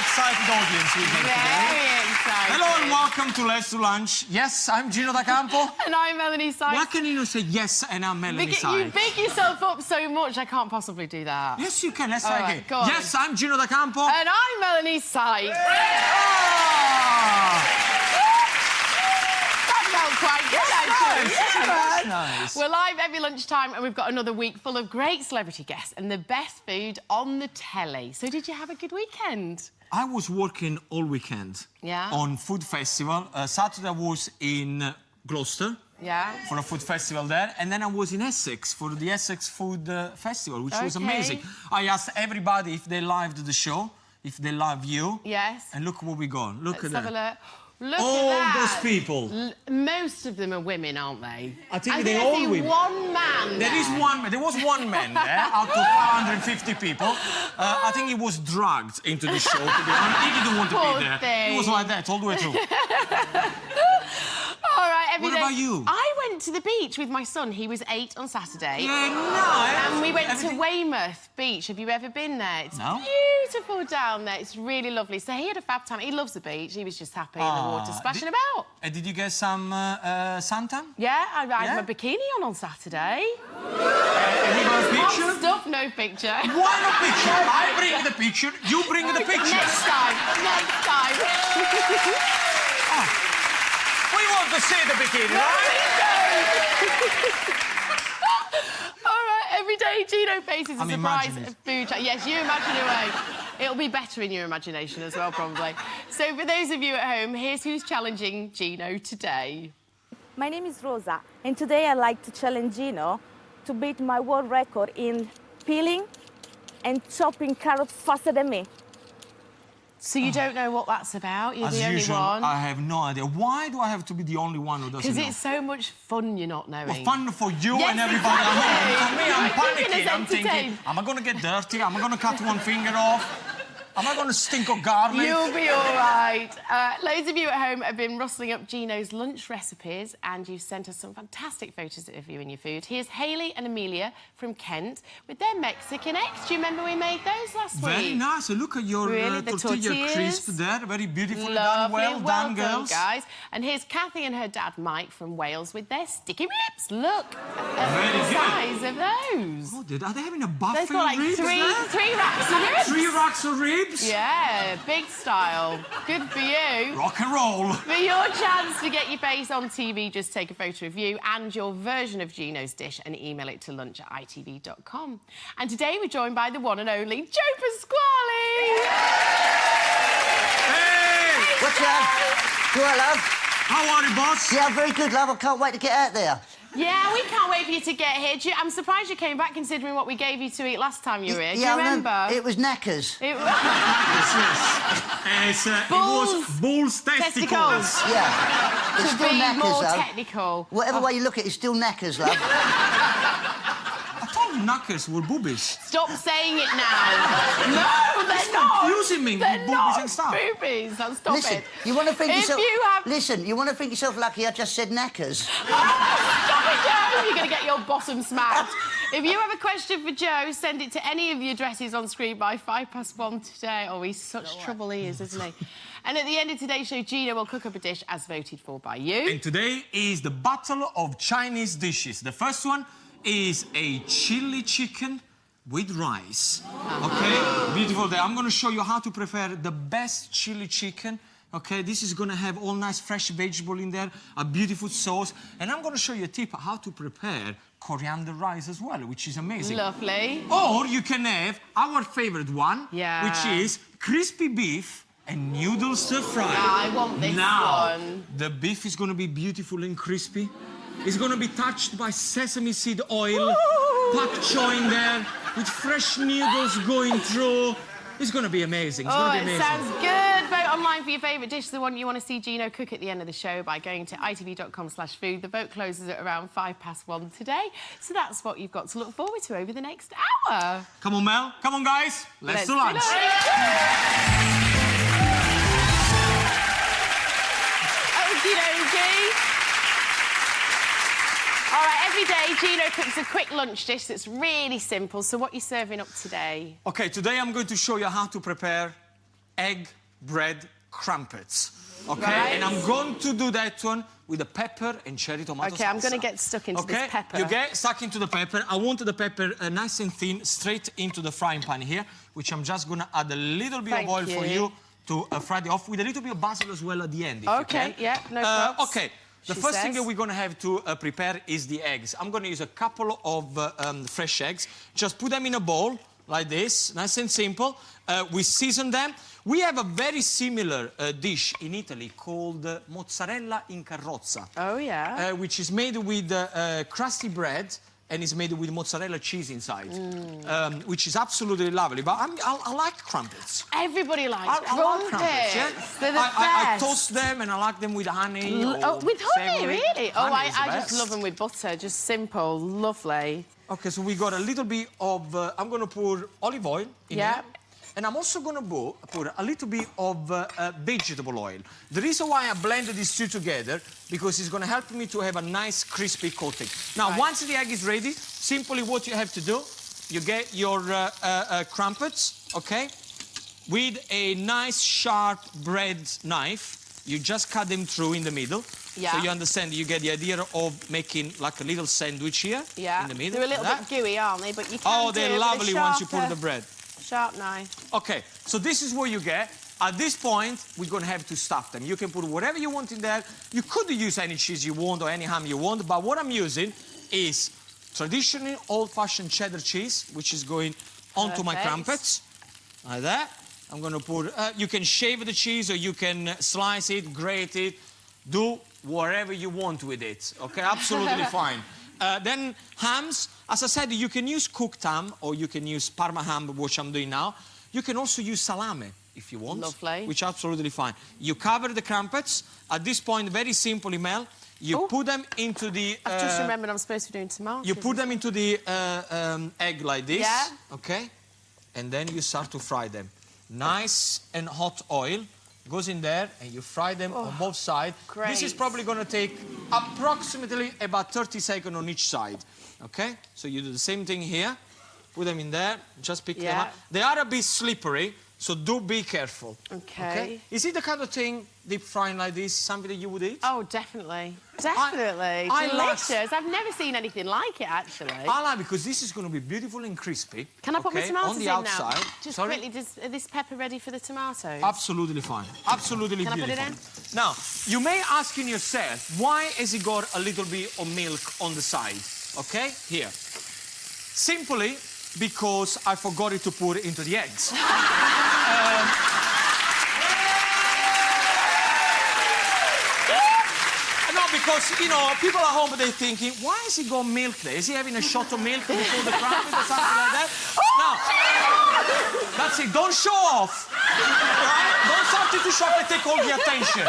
excited audience we have today. Very excited. Hello and welcome to Let's Do Lunch. Yes, I'm Gino D'Acampo. And I'm Melanie Sykes. Why can you not say yes and I'm Melanie Sykes? You big yourself up so much, I can't possibly do that. Yes, you can. Let's All try right, again. go on. Yes, I'm Gino D'Acampo. And I'm Melanie Sykes. Ah! That felt quite good, actually. That's nice. We're live every lunchtime and we've got another week full of great celebrity guests and the best food on the telly. So did you have a good weekend? I was working all weekend on food festival. Saturday I was in Gloucester for a food festival there, and then I was in Essex for the Essex Food Festival, which was amazing. I asked everybody if they loved the show, if they love you. Yes. And look what we got. Look Let's at have that. a look. Look all at that. those people. Most of them are women, aren't they? I think they're all women. One man There is one. There was one man there out of 550 people. I think he was dragged into the show. To be honest, he didn't want to be there. Thing. He was like that all the way through. All right, What about you? I went to the beach with my son. He was 8 on Saturday. Yeah, no. And we went to Weymouth Beach. Have you ever been there? It's beautiful down there. It's really lovely. So he had a fab time. He loves the beach. He was just happy in the water, splashing about. Did you get some suntan? Yeah, I had my bikini on Saturday. Have you got a picture? Hot stuff, no picture. Why no picture? I bring the picture. You bring the picture. Next time. Next time. We want to see the bikini, right? All right, every day Gino faces a surprise food chat. Yes, you imagine away. It'll be better in your imagination as well, probably. So for those of you at home, here's who's challenging Gino today. My name is Rosa, and today I'd like to challenge Gino to beat my world record in peeling and chopping carrots faster than me. So you don't know what that's about? You're the only one? I have no idea. Why do I have to be the only one who doesn't know? Because it's so much fun you're not knowing. Well, fun for you and everybody at home. For me, I'm panicking. I'm thinking, entertained. am I going to get dirty? Am I going to cut one finger off? Am I going to stink of garlic? You'll be all right. Loads of you at home have been rustling up Gino's lunch recipes and you've sent us some fantastic photos of you and your food. Here's Hayley and Amelia from Kent with their Mexican eggs. Do you remember we made those last week? Very nice. Look at your tortilla crisp there. Very beautifully done. Well done, girls. Guys. And here's Kathy and her dad, Mike, from Wales with their sticky ribs. Look at the size of those. Oh, are they having a buffet They've got like ribs three racks of ribs. 3 racks of ribs? Yeah, big style. Good for you. Rock and roll. For your chance to get your face on TV, just take a photo of you and your version of Gino's dish and email it to lunch@itv.com. And today we're joined by the one and only Joe Pasquale. Hey! What's up? You all right, love? How are you, boss? Yeah, I'm very good, love. I can't wait to get out there. Yeah, we can't wait for you to get here. I'm surprised you came back, considering what we gave you to eat last time you were here. Do you remember? It was knackers. It was bull's testicles. Yeah. It's to still be knackers, more love. technical. Whatever way you look at it, it's still knackers, love. I thought knackers were boobies. Stop saying it now. No, they're not. Confusing me with They're boobies not and stuff. boobies. Now stop Listen, it. you want to think yourself... Listen, you want to think yourself lucky I just said knackers. Stop it, Joe. You're going to get your bottom smacked. If you have a question for Joe, send it to any of the addresses on screen by 1:05 today. Oh, he's such trouble he is, isn't he? And at the end of today's show, Gino will cook up a dish as voted for by you. And today is the battle of Chinese dishes. The first one is a chili chicken with rice. Okay? Beautiful day. I'm going to show you how to prepare the best chili chicken. Okay, this is going to have all nice fresh vegetable in there, a beautiful sauce. And I'm going to show you a tip how to prepare coriander rice as well, which is amazing. Lovely. Or you can have our favorite one, which is crispy beef and noodle stir-fry. I want this one. The beef is going to be beautiful and crispy. It's going to be touched by sesame seed oil, pak choy in there, with fresh noodles going through. It's going to be amazing. It's going to be amazing. It sounds good. Vote online for your favourite dish, the one you want to see Gino cook at the end of the show by going to itv.com/food. The vote closes at around 1:05 today. So that's what you've got to look forward to over the next hour. Come on, Mel. Come on, guys. Let's do lunch. All right, every day Gino cooks a quick lunch dish that's really simple. So what are you serving up today? OK, today I'm going to show you how to prepare egg bread crumpets. Okay, Right. and I'm going to do that one with the pepper and cherry tomato Okay, salsa. I'm going to get stuck into this pepper. You get stuck into the pepper. I want the pepper nice and thin, straight into the frying pan here, which I'm just going to add a little bit Thank of oil for you. you to fry it off with a little bit of basil as well at the end, if you Okay, can. yeah, no problems. Okay, the She first thing says. that we're going to have to prepare is the eggs. I'm going to use a couple of fresh eggs. Just put them in a bowl like this, nice and simple. We season them. We have a very similar dish in Italy called mozzarella in carrozza. Oh, yeah. Which is made with crusty bread and is made with mozzarella cheese inside, which is absolutely lovely. But I like crumpets. Everybody likes I like crumpets. crumpets, yeah? They're the I best. toast them and I like them with honey. Oh, or with honey, savoury. really? Oh, Honey is the I just best. love them with butter. Just simple, lovely. Okay, so we got a little bit of... I'm going to pour olive oil in Yeah. here. And I'm also going to pour a little bit of vegetable oil. The reason why I blended these two together, because it's going to help me to have a nice crispy coating. Now, Right. once the egg is ready, simply what you have to do, you get your crumpets, okay? With a nice sharp bread knife, you just cut them through in the middle. Yeah. So you understand, you get the idea of making like a little sandwich here Yeah. in the middle. They're a little like bit gooey, aren't they? But you can Oh, do it they're with a lovely once you put sharper- the bread. Sharp knife. Okay, so this is what you get. At this point, we're going to have to stuff them. You can put whatever you want in there. You could use any cheese you want or any ham you want, but what I'm using is traditional old-fashioned cheddar cheese, which is going onto my Perfect. crumpets, like that. I'm going to put... you can shave the cheese or you can slice it, grate it, do whatever you want with it, okay? Absolutely fine. Then hams, as I said, you can use cooked ham or you can use Parma ham, which I'm doing now. You can also use salame if you want. Lovely. Which is absolutely fine. You cover the crumpets. At this point, very simply, Mel, you put them into the... I've just remembered I'm supposed to be doing tomatoes. You put them into the egg like this, Yeah. okay? And then you start to fry them. Nice and hot oil goes in there and you fry them on both sides. This is great. probably going to take approximately about 30 seconds on each side, okay? So you do the same thing here. Put them in there, just pick them Yeah. up. They are a bit slippery, so do be careful. Okay. Is it the kind of thing, deep frying like this, something that you would eat? Oh, definitely. Definitely. I like- Delicious. I've never seen anything like it, actually. I like because this is going to be beautiful and crispy. Can I put my okay, tomatoes on the in outside. now? Just Sorry? quickly, are this pepper ready for the tomatoes? Absolutely fine. Absolutely Can I put beautiful. it in? Now, you may ask in yourself, why has it got a little bit of milk on the side? Okay, here. Simply because I forgot it to pour it into the eggs. No, because, you know, people at home, they're thinking, why has he got milk there? Is he having a shot of milk before the crumpet or something like that? No. That's it. Don't show off. Right? Don't start to show off and take all the attention.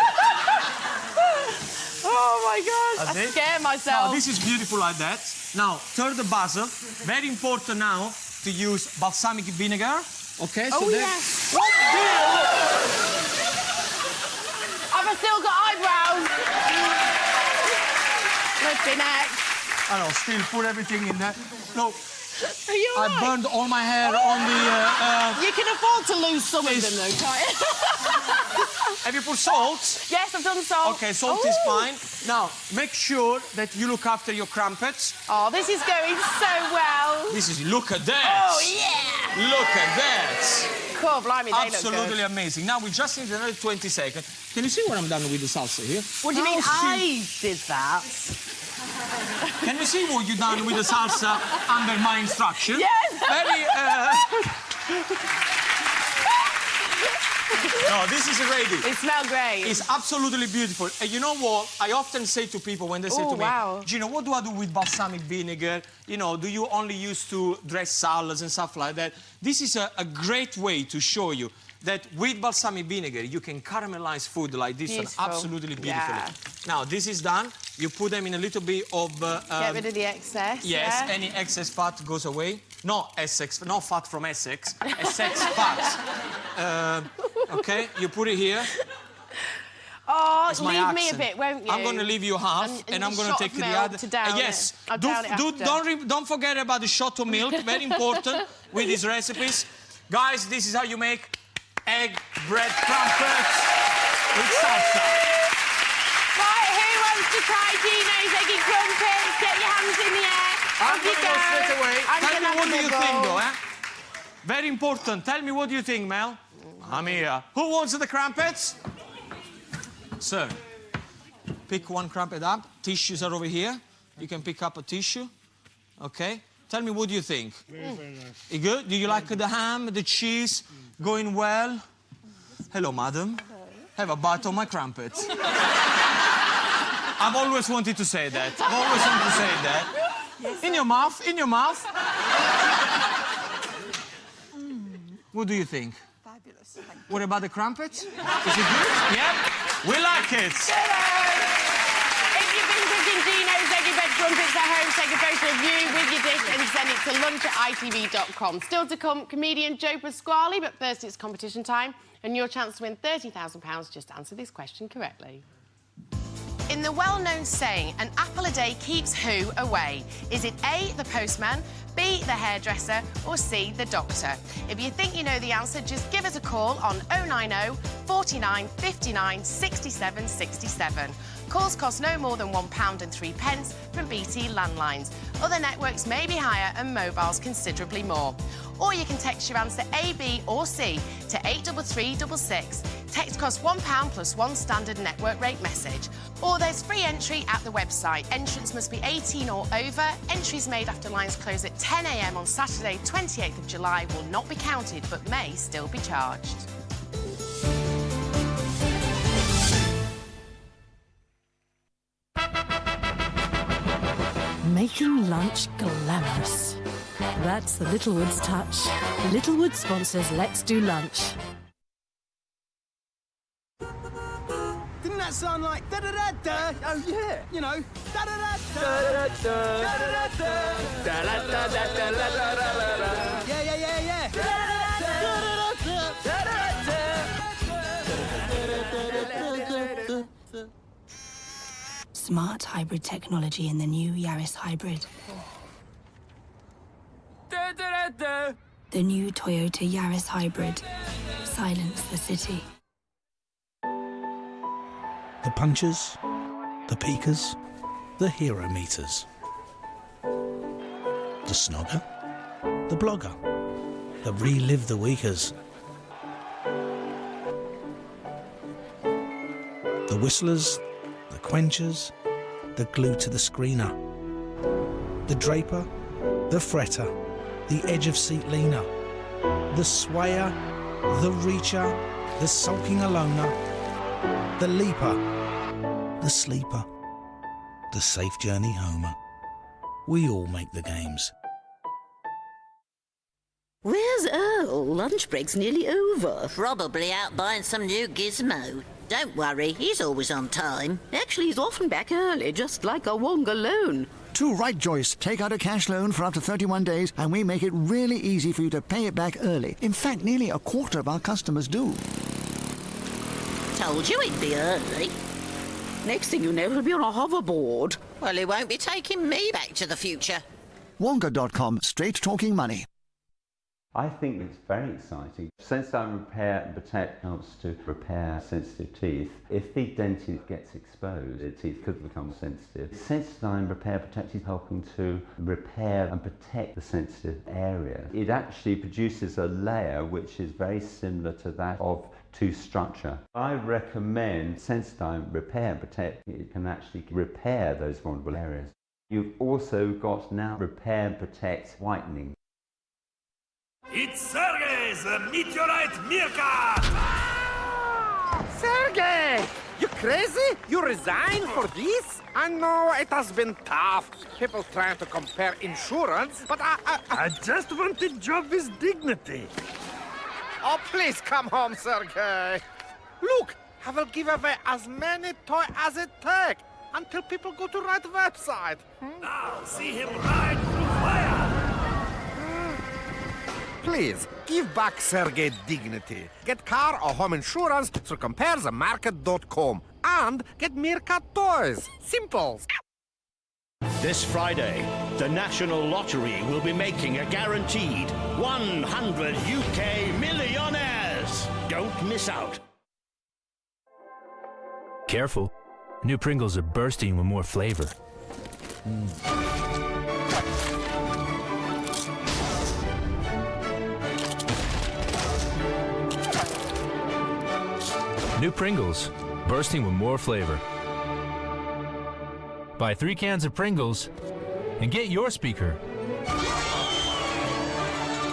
Oh, my gosh. That's I it. scare myself. Now, this is beautiful like that. Now, stir the basil. Very important now to use balsamic vinegar. Okay, so Oh, then... yes. What deal? I've still got eyebrows. Flipping heck. I know, still put everything in there. No, Are you all I right? burned all my hair on the... You can afford to lose some of Please. them, though, can't you? Have you put salt? Yes, I've done salt. Okay, salt is Ooh. fine. Now, make sure that you look after your crumpets. Oh, this is going so well. This is... Look at that! Oh, yeah. Look at that! Cool, blimey, they Absolutely look good. amazing. Now, we just need another 20 seconds. Can you see what I'm done with the salsa here? What do you mean How I did that? Can you see what you've done with the salsa under my instruction? Yes. Very, No, this is ready. It smells great. It's absolutely beautiful. And you know what? I often say to people when they say Oh, to me, wow. Gino, what do I do with balsamic vinegar? You know, do you only use to dress salads and stuff like that? This is a great way to show you that with balsamic vinegar, you can caramelize food like this one Beautiful. absolutely beautifully. Yeah. Now, this is done. You put them in a little bit of... Get rid of the excess. Yes, yeah? any excess fat goes away. No Essex, no fat from Essex. Essex fat. Okay, you put it here. Oh, It's my leave me a accent. bit, won't you? I'm going to leave you half, and I'm a going shot to take of the milk other. to down yes, it. I'll down it after. don't forget about the shot of milk. Very important with these recipes, guys. This is how you make egg bread crumpets with salsa. Right, who wants to try Gino's eggy crumpets? Get your hands in the air. I'm Off you going to go straight away. I'm Tell me gonna what do you have a think, nibble. though, eh? Very important. Tell me what do you think, Mel? I'm here. Who wants the crumpets? Sir, pick one crumpet up. Tissues are over here. You can pick up a tissue. Okay? Tell me, what do you think? Very, very nice. You good? Do you like the ham, the cheese? Going well? Hello, madam. Have a bite of my crumpets. I've always wanted to say that. I've always wanted to say that. In your mouth, in your mouth. What do you think? Fabulous. What about the crumpets? Is it good? Yeah? We like it. If you've been cooking Gino's eggy bread crumpets at home, take a photo of you with your dish and send it to lunch@itv.com. Still to come, comedian Joe Pasquale, but first it's competition time, and your chance to win £30,000. Just answer this question correctly. In the well-known saying, an apple a day keeps who away? Is it A, the postman, B, the hairdresser, or C, the doctor? If you think you know the answer, just give us a call on 090 49 59 67 67. Calls cost no more than £1.03 from BT landlines. Other networks may be higher and mobiles considerably more. Or you can text your answer A, B or C to 83366. Text costs £1 plus one standard network rate message. Or there's free entry at the website. Entrance must be 18 or over. Entries made after lines close at 10 a.m. on Saturday, 28th of July will not be counted but may still be charged. Making lunch glamorous. That's the Littlewoods touch. Littlewood sponsors Let's Do Lunch. Didn't that sound like da-da-da-da? Oh, yeah. You know, da-da-da-da. Yeah. Smart hybrid technology in the new Yaris Hybrid. The new Toyota Yaris Hybrid. Silence the city. The punchers, the peekers, the hero meters. The snogger, the blogger, the relive the weekers. The whistlers, the quenchers, the glue to the screener. The draper, the fretter, the edge of seat leaner. The swayer, the reacher, the sulking aloner. The leaper, the sleeper, the safe journey homer. We all make the games. Where's Earl? Lunch break's nearly over. Probably out buying some new gizmo. Don't worry, he's always on time. Actually, he's often back early, just like a Wonga loan. Too right, Joyce. Take out a cash loan for up to 31 days and we make it really easy for you to pay it back early. In fact, nearly a quarter of our customers do. Told you he'd be early. Next thing you know, he'll be on a hoverboard. Well, he won't be taking me back to the future. Wonga.com, straight talking money. I think it's very exciting. Sensodyne Repair and Protect helps to repair sensitive teeth. If the dentin gets exposed, the teeth could become sensitive. Sensodyne Repair Protect is helping to repair and protect the sensitive area. It actually produces a layer which is very similar to that of tooth structure. I recommend Sensodyne Repair and Protect. It can actually repair those vulnerable areas. You've also got now Repair and Protect Whitening. It's Sergei, the meteorite meerkat! Sergey! You crazy? You resign for this? I know it has been tough. People trying to compare insurance, but I just want a job with dignity. Oh, please come home, Sergey. Look, I will give away as many toys as it takes until people go to right website. Now, see him ride through fire! Please, give back Sergey dignity. Get car or home insurance through comparethemarket.com and get Meerkat toys. Simple. This Friday, the National Lottery will be making a guaranteed 100 UK millionaires. Don't miss out. Careful. New Pringles are bursting with more flavor. New Pringles, bursting with more flavor. Buy 3 cans of Pringles and get your speaker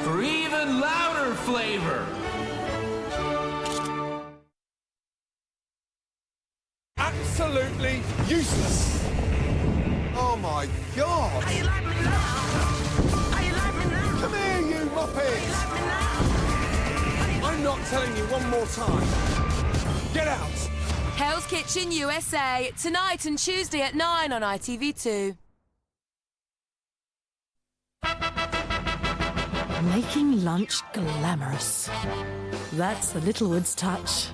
for even louder flavor. Absolutely useless. Oh my God. Come here, you muppets. I'm not telling you one more time. Get out. Hell's Kitchen USA, tonight and Tuesday at 9 on ITV2. Making lunch glamorous. That's the Littlewoods touch.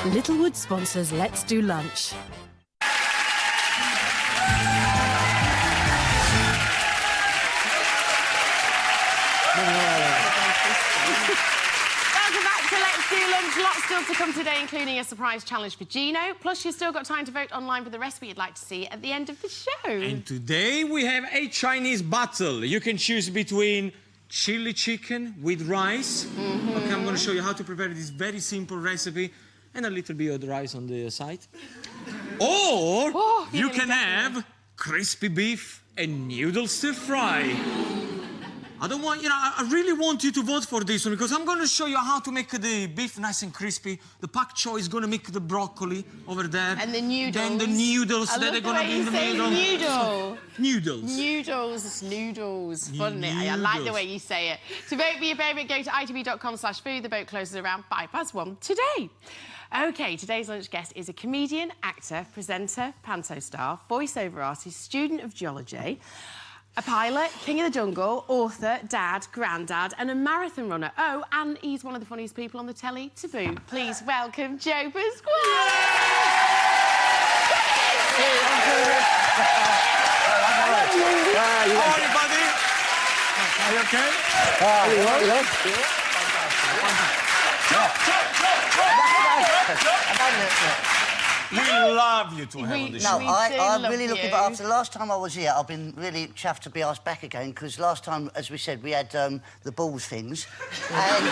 Littlewood sponsors Let's Do Lunch. Welcome back to Let's Do Lunch. Lots still to come today, including a surprise challenge for Gino. Plus, you've still got time to vote online for the recipe you'd like to see at the end of the show. And today we have a Chinese battle. You can choose between chili chicken with rice. Okay, I'm going to show you how to prepare this very simple recipe and a little bit of rice on the side. Or you can have crispy beef and noodle stir fry. I don't want, I really want you to vote for this one because I'm going to show you how to make the beef nice and crispy. The pak choi is going to make the broccoli over there. And the noodles. Then the noodles that are going to be in the middle. Noodle. Noodles. Noodles. Noodles. Fun. I like the way you say it. To vote for your favourite, go to itv.com/food. The vote closes around 1:05 today. OK, today's lunch guest is a comedian, actor, presenter, panto star, voiceover artist, student of geology, a pilot, king of the jungle, author, dad, granddad, and a marathon runner. Oh, and he's one of the funniest people on the telly to boot. Please welcome Joe Pasquale. How are you, buddy? Are you okay? We love you to have on the show. No, I'm really looking... But after the last time I was here, I've been really chuffed to be asked back again, because last time, as we said, we had the balls things. And...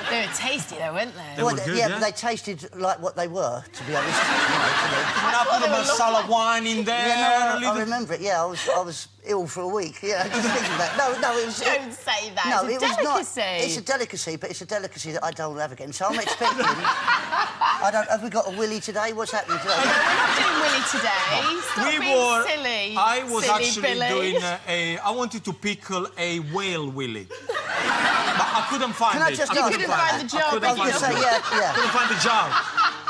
They were tasty, though, weren't they? They were good, yeah, but they tasted like what they were, to be honest. I put the masala wine in there. Yeah, no, I remember it, yeah. I was ill for a week, yeah. Just thinking about it. No, it was... Don't say that. No, it's a delicacy. It's a delicacy, but it's a delicacy that I don't have again. So I'm expecting... Have we got a willy today? What's happening today? We're not doing willy today. Stop being silly. I was silly actually Billy. doing I wanted to pickle a whale willy. But I couldn't find it. You couldn't find the jar. I was going to say, yeah. Couldn't find the jar.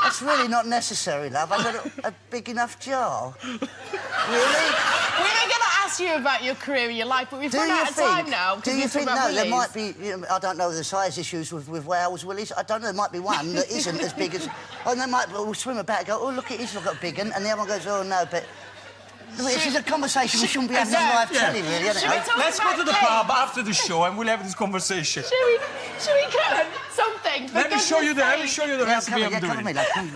That's really not necessary, love. I've got a big enough jar. Really? We were going to ask you about your career and your life, but we've run out of time now. Do you think, no, there might be... I don't know the size issues with whales, willies. I don't know, there might be one that isn't as big as... Oh, they might swim about and go, oh, look, he's got a big one, and the other one goes, oh, no, but... This is a conversation we shouldn't be having on live telly, really, isn't it? Let's go to the pub after the show and we'll have this conversation. Should we cook something? Let me show you the recipe I'm doing.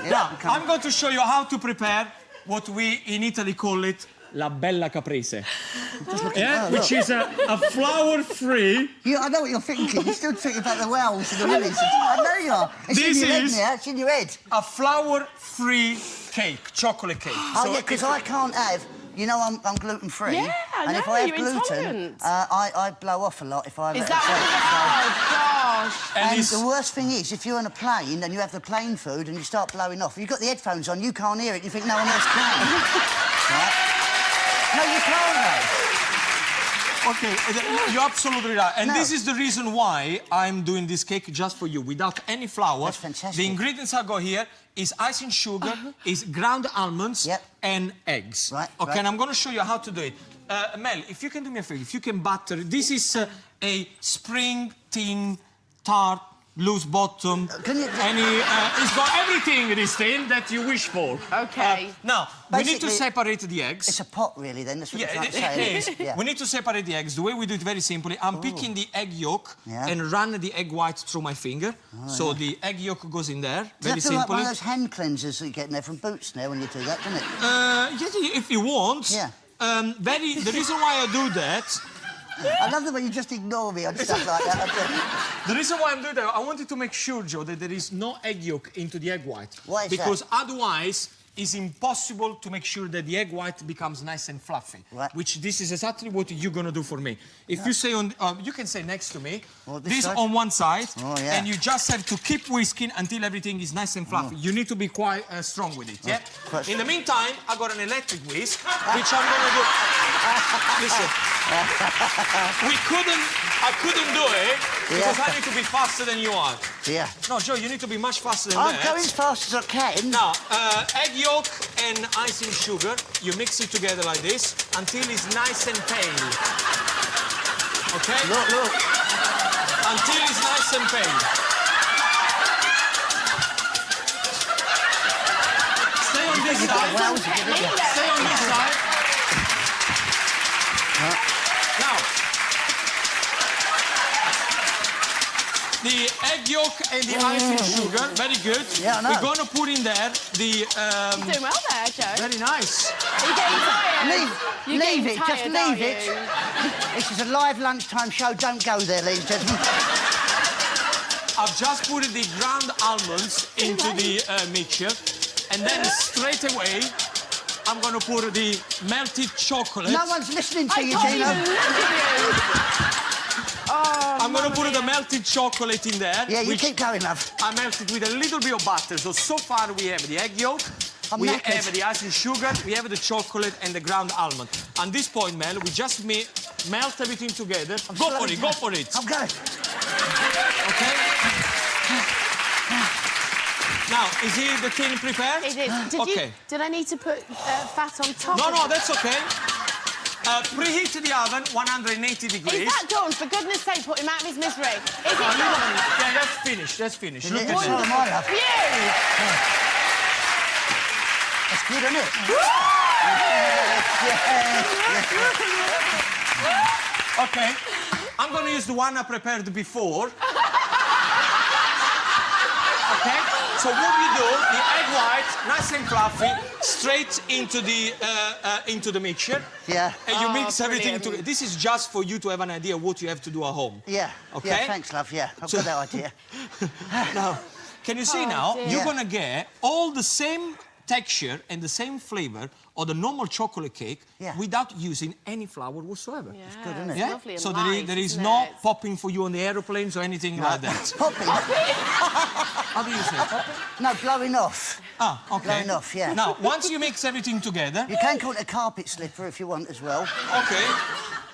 Now, I'm going to show you how to prepare what we in Italy call it la bella caprese. Which is a flour-free... Yeah, I know what you're thinking. You're still thinking about the whales and the willies. I know you are. It's in your head now. It's in your head. A flour-free cake, chocolate cake. Oh, yeah, because I can't have... You know, I'm gluten-free. Yeah, I and know, if I have you're gluten, intolerant. I blow off a lot if I have Is that what... Oh, gosh. And the worst thing is, if you're on a plane and you have the plane food and you start blowing off, you've got the headphones on, you can't hear it, you think no one else can. Right? No, you can't, though. OK, you're absolutely right. And this is the reason why I'm doing this cake just for you, without any flour. That's fantastic. The ingredients I got here is icing sugar, is ground almonds, and eggs. Right, OK, and I'm going to show you how to do it. Mel, if you can do me a favour, if you can butter... This is a spring tin tart loose bottom. It's got everything, this thing, that you wish for. OK. Now, we need to separate the eggs. It's a pot, really, then. That's what Yeah, you're trying to say. it is. Yeah. We need to separate the eggs. The way we do it very simply, I'm picking the egg yolk and run the egg white through my finger. So the egg yolk goes in there, very Does that feel like simply. one of those hand cleansers that you get in there from Boots now when you do that, doesn't it? Yeah, if you want. Yeah. The reason why I do that... I love the way you just ignore me on stuff like that. The reason why I'm doing that, I wanted to make sure, Joe, that there is no egg yolk into the egg white. Why is because that? otherwise, it's impossible to make sure that the egg white becomes nice and fluffy. Right. Which this is exactly what you're going to do for me. If you say on... you can say next to me. This side? on one side. Oh, yeah. And you just have to keep whisking until everything is nice and fluffy. You need to be quite strong with it, yeah? In the meantime, I got an electric whisk, which I'm going to do... Listen. I couldn't do it because I need to be faster than you are. Yeah. No, Joe, you need to be much faster than I'm that. going as fast as I can. Now, egg yolk and icing sugar, you mix it together like this until it's nice and pale. OK? Look. Until it's nice and pale. Stay on this side. Stay on this side. Now, the egg yolk and the icing sugar, very good. Yeah, I know. We're going to put in there the... You're doing well there, Joe. Very nice. Are you getting tired? Leave it, just leave it. This is a live lunchtime show. Don't go there, ladies and gentlemen. I've just put the ground almonds into the mixture, and then straight away, I'm going to put the melted chocolate. No one's listening to you, I Gino. can't even look at you. I'm going to put the melted chocolate in there. Yeah, you keep going, love. I melted with a little bit of butter. So far we have the egg yolk, we have the icing sugar, we have the chocolate and the ground almond. At this point, Mel, we just melt everything together. Go for it, go for it. I'm going. OK? Now, is the tin prepared? It is. Did I need to put fat on top? No, that's OK. Preheat the oven, 180 degrees. Is that done? For goodness sake, put him out of his misery. Is it done? Yeah, that's finished. That's finished. Look at That's all this. my love. That's good, isn't it? OK. I'm going to use the one I prepared before. OK? So what you do, the egg white, nice and fluffy, straight into the mixture. Yeah. And you mix everything together. This is just for you to have an idea what you have to do at home. Yeah. OK? Yeah, thanks, love. Yeah, I've got that idea. Now, can you see now? dear. You're going to get all the same texture and the same flavour of the normal chocolate cake without using any flour whatsoever. Yeah, It's good, isn't it? it's lovely and So light, there is isn't no it? popping for you on the aeroplanes or anything like that. Popping? How do you say popping? No, blowing off. Ah, OK. Blowing off, yeah. Now, once you mix everything together... You can call it a carpet slipper if you want as well. OK.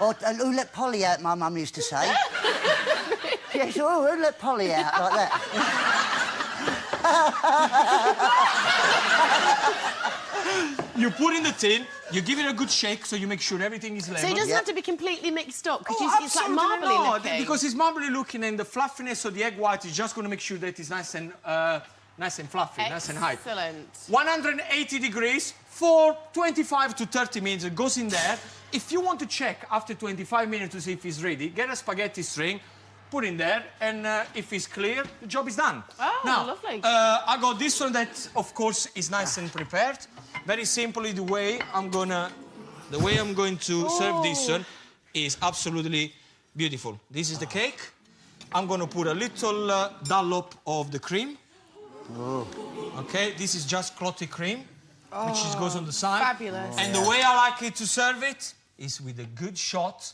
Or who let Polly out, my mum used to say. Yes, who let Polly out, like that. You put in the tin, you give it a good shake so you make sure everything is level. So it doesn't have to be completely mixed up, because it's like absolutely marbly not, looking. because it's marbly looking and the fluffiness of the egg white is just going to make sure that it's nice and fluffy, nice and high. Excellent. 180 degrees for 25 to 30 minutes. It goes in there. If you want to check after 25 minutes to see if it's ready, get a spaghetti string, put in there, and if it's clear, the job is done. Oh, now, lovely. I got this one that, of course, is nice and prepared. Very simply, the way I'm going to serve this one is absolutely beautiful. This is the cake. I'm going to put a little dollop of the cream. OK, this is just clotted cream, which goes on the side. Fabulous. And the way I like it to serve it is with a good shot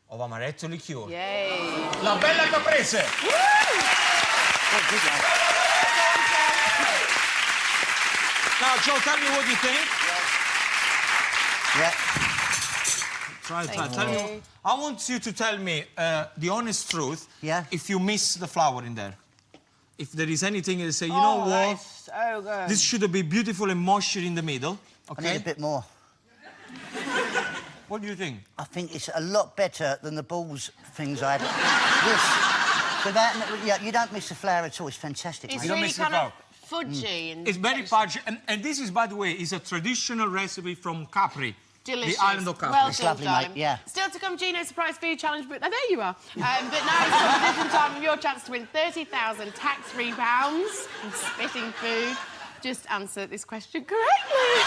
of amaretto liqueur. Yay. La bella caprese. Now, Joe, tell me what you think. Yeah. Try. Tell me. I want you to tell me the honest truth. Yeah. If you miss the flour in there. If there is anything that say, you know what? That is so good. This should be beautiful and moisture in the middle. Okay. I need a bit more. What do you think? I think it's a lot better than the balls things I had. Yeah, you don't miss the flour at all. It's fantastic. It's mate. really kind of fudgy and It's very fudgy, and this is, by the way, is a traditional recipe from Capri, delicious. the island of Capri. Well It's done, lovely, mate, darling. yeah. Still to come, Gino's Surprise Food Challenge, but there you are. But now it's competition time and your chance to win £30,000 tax-free pounds from Spitting Food. Just answer this question correctly.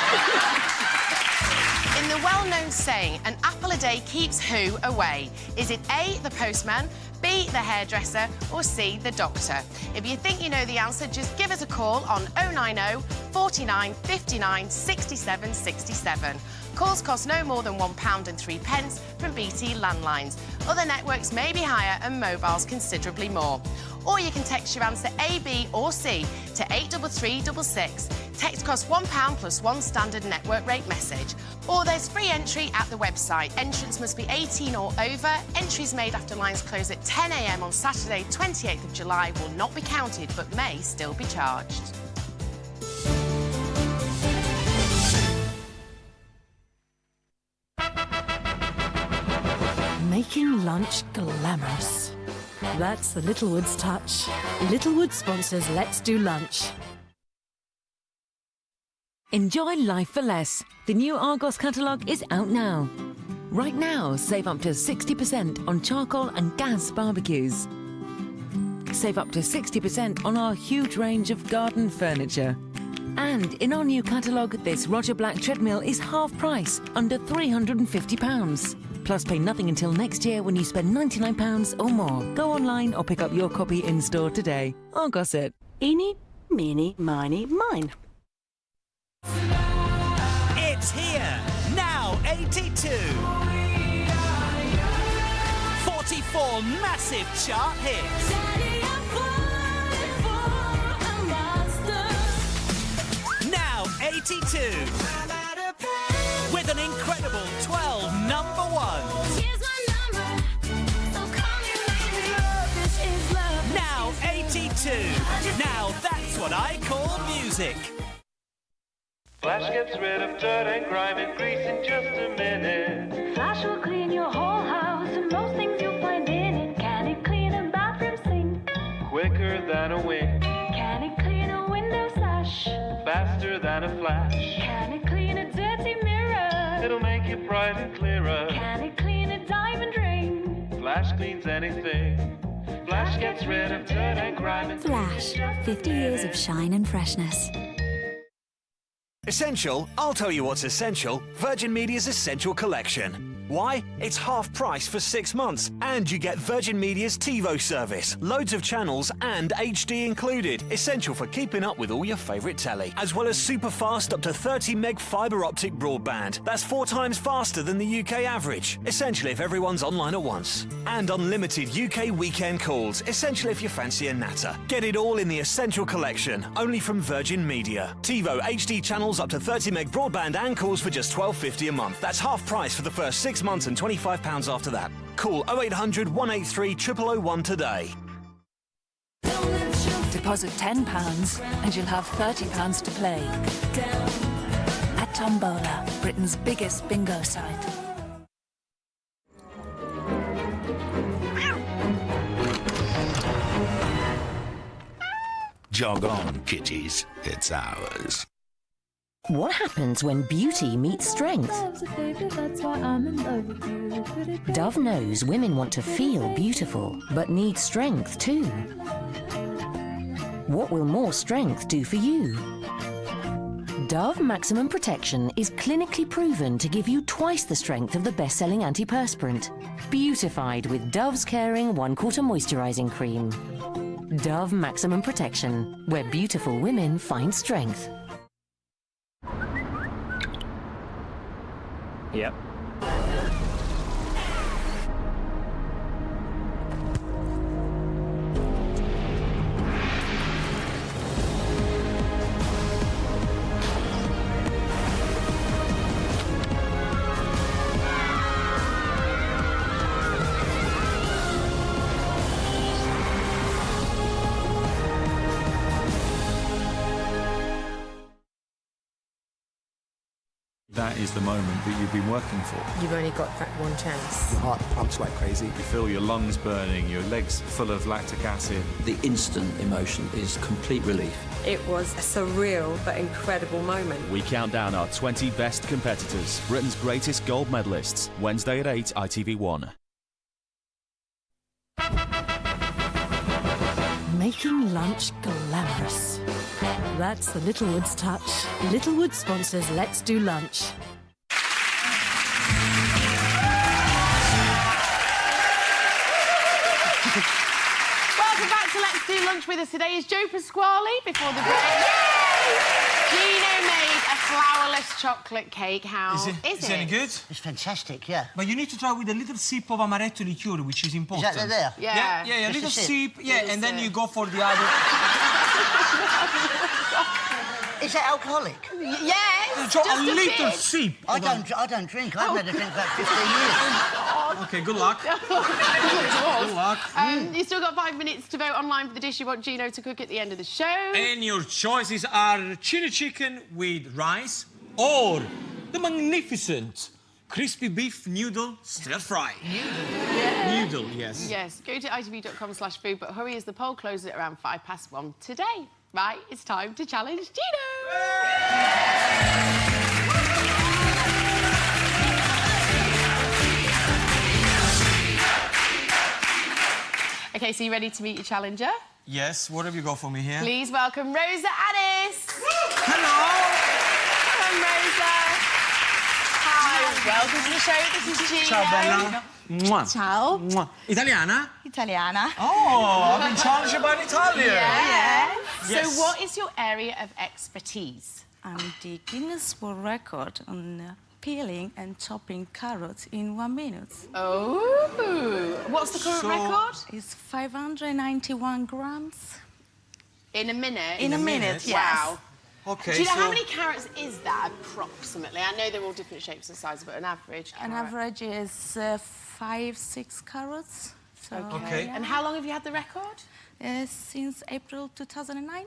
In the well-known saying, an apple a day keeps who away? Is it A, the postman, B, the hairdresser, or C, the doctor? If you think you know the answer, just give us a call on 090 49 59 67 67. Calls cost no more than £1.03 from BT landlines. Other networks may be higher and mobiles considerably more. Or you can text your answer A, B or C to 83366. Text costs £1 plus one standard network rate message. Or there's free entry at the website. Entrance must be 18 or over. Entries made after lines close at 10 a.m. on Saturday, 28th of July will not be counted but may still be charged. Making lunch glamorous. That's the Littlewoods touch. Littlewood sponsors Let's Do Lunch. Enjoy life for less. The new Argos catalogue is out now. Right now, save up to 60% on charcoal and gas barbecues. Save up to 60% on our huge range of garden furniture. And in our new catalogue, this Roger Black treadmill is half price, under £350. Plus, pay nothing until next year when you spend £99 or more. Go online or pick up your copy in store today. Argos it. Eeny, meeny, miny, mine. It's here, now 82. 44 massive chart hits. Now 82. With an incredible 12 number ones. Now 82. Now that's what I call music. Flash gets rid of dirt and grime and grease in just a minute. Flash will clean your whole house and most things you'll find in it. Can it clean a bathroom sink? Quicker than a wink, Can it clean a window sash? faster than a flash. Can it clean a dirty mirror? It'll make it bright and clearer. Can it clean a diamond ring? Flash cleans anything. Flash gets rid of dirt and grime and Flash, 50 years of shine and freshness. Essential? I'll tell you what's essential. Virgin Media's Essential Collection. Why? It's half price for 6 months, and you get Virgin Media's TiVo service. Loads of channels and HD included. Essential for keeping up with all your favourite telly. As well as super fast up to 30 meg fibre optic broadband. That's 4 times faster than the UK average. Essential if everyone's online at once. And unlimited UK weekend calls. Essential if you fancy a natter. Get it all in the Essential Collection. Only from Virgin Media. TiVo HD channels up to 30 meg broadband and calls for just £12.50 a month. That's half price for the first 6 months and £25 after that. Call 0800 183 0001 today. Deposit £10 and you'll have £30 to play. At Tombola, Britain's biggest bingo site. Jog on, kitties. It's ours. What happens when beauty meets strength? Dove knows women want to feel beautiful, but need strength too. What will more strength do for you? Dove Maximum Protection is clinically proven to give you twice the strength of the best-selling antiperspirant. Beautified with Dove's Caring 1/4 Moisturising Cream. Dove Maximum Protection, where beautiful women find strength. Yep. that is the moment that you've been working for. You've only got that one chance. Your heart pumps like crazy. You feel your lungs burning, your legs full of lactic acid. The instant emotion is complete relief. It was a surreal but incredible moment. We count down our 20 best competitors, Britain's greatest gold medalists. Wednesday at 8, ITV1. Making lunch glamorous. That's the Littlewoods touch. Littlewood sponsors Let's Do Lunch. Welcome back to Let's Do Lunch. With us today is Joe Pasquale. Before the break, Gino made a flourless chocolate cake. How is it any good? It's fantastic, yeah. But you need to try with a little sip of amaretto liqueur, which is important. Is that there? Yeah. Yeah, a Just little a sip, sip. yeah, and then you go for the other. Is that alcoholic? Yes. So a little sip. I don't drink. I haven't had a drink for about 15 years. Okay, good luck. Good luck. You've still got 5 minutes to vote online for the dish you want Gino to cook at the end of the show. And your choices are chili chicken with rice or the magnificent crispy beef noodle stir fry. Noodle, yes. Yes, go to itv.com/food, but hurry as the poll closes at around 1:05 today. Right, it's time to challenge Gino. OK, so you ready to meet your challenger? Yes, what have you got for me here? Please welcome Rosa Addis. Hello. Come, Rosa. Hi, welcome to the show. This is Gino. Ciao, bella. Mwah. Ciao. Mwah. Italiana? Italiana. Oh, I've been challenged by an Italian. Yeah. Yes. So what is your area of expertise? I'm the Guinness World Record on peeling and chopping carrots in 1 minute. Oh. What's the current record? It's 591 grams. In a minute? In a minute, yes. Wow. Okay, Do you know how many carrots is that, approximately? I know they're all different shapes and sizes, but an average An carrot. average is 5-6 carrots. So, Okay. And how long have you had the record? Since April 2009.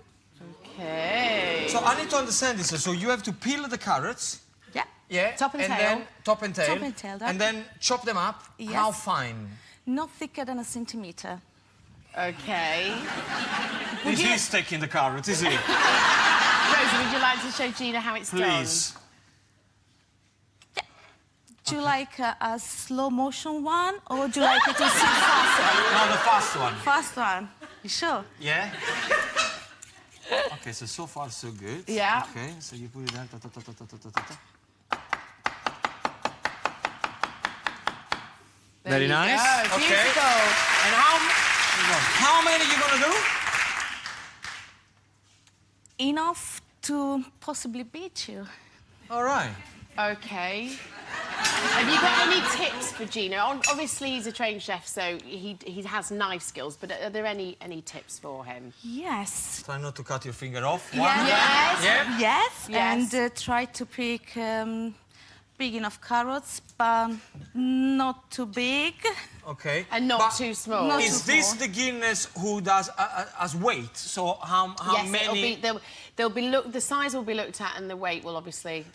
Okay. So I need to understand this. So you have to peel the carrots. Yeah. Yeah. Top and tail. Then top and tail. Top and tail, And then chop them up. Yes. How fine? Not thicker than a centimetre. Okay. This is taking the carrot, is it? Rosa, would you like to show Gina how it's Please. Yeah. Do you like a slow motion one or do you like it to sit faster? No, the fast one. Fast one. You sure? Yeah? Okay, so far so good. Yeah. Okay, so you put it down. Very nice. Go. Okay. Beautiful. And how many you gonna do? Enough to possibly beat you. All right. Okay. Have you got any tips for Gino? Obviously, he's a trained chef, so he has knife skills, but are there any tips for him? Yes. Try not to cut your finger off. Yes. Yeah? Yes. Yes. And try to pick big enough carrots, but not too big. Okay. And not too small. Not Is too this small. the Guinness who does as weight? So how yes, many? they'll be the size will be looked at, and the weight will obviously.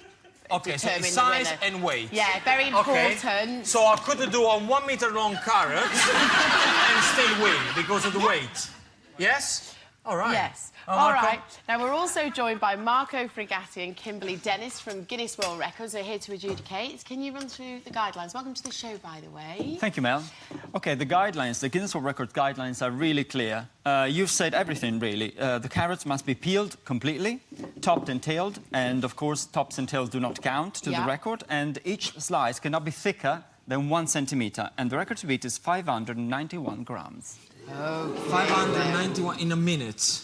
Okay, so determine it's the size winner. and weight. Yeah, very important. Okay. So I could do a 1 meter long carrot and still win because of the weight. Yes? All right. Yes. Marco? All right. Now, we're also joined by Marco Frigatti and Kimberly Dennis from Guinness World Records. They're here to adjudicate. Can you run through the guidelines? Welcome to the show, by the way. Thank you, Mel. OK, the guidelines, the Guinness World Records guidelines are really clear. You've said everything, really. The carrots must be peeled completely, topped and tailed, and, of course, tops and tails do not count to the record, and each slice cannot be thicker than 1 centimetre, and the record to beat is 591 grams. Oh, 591 in a minute.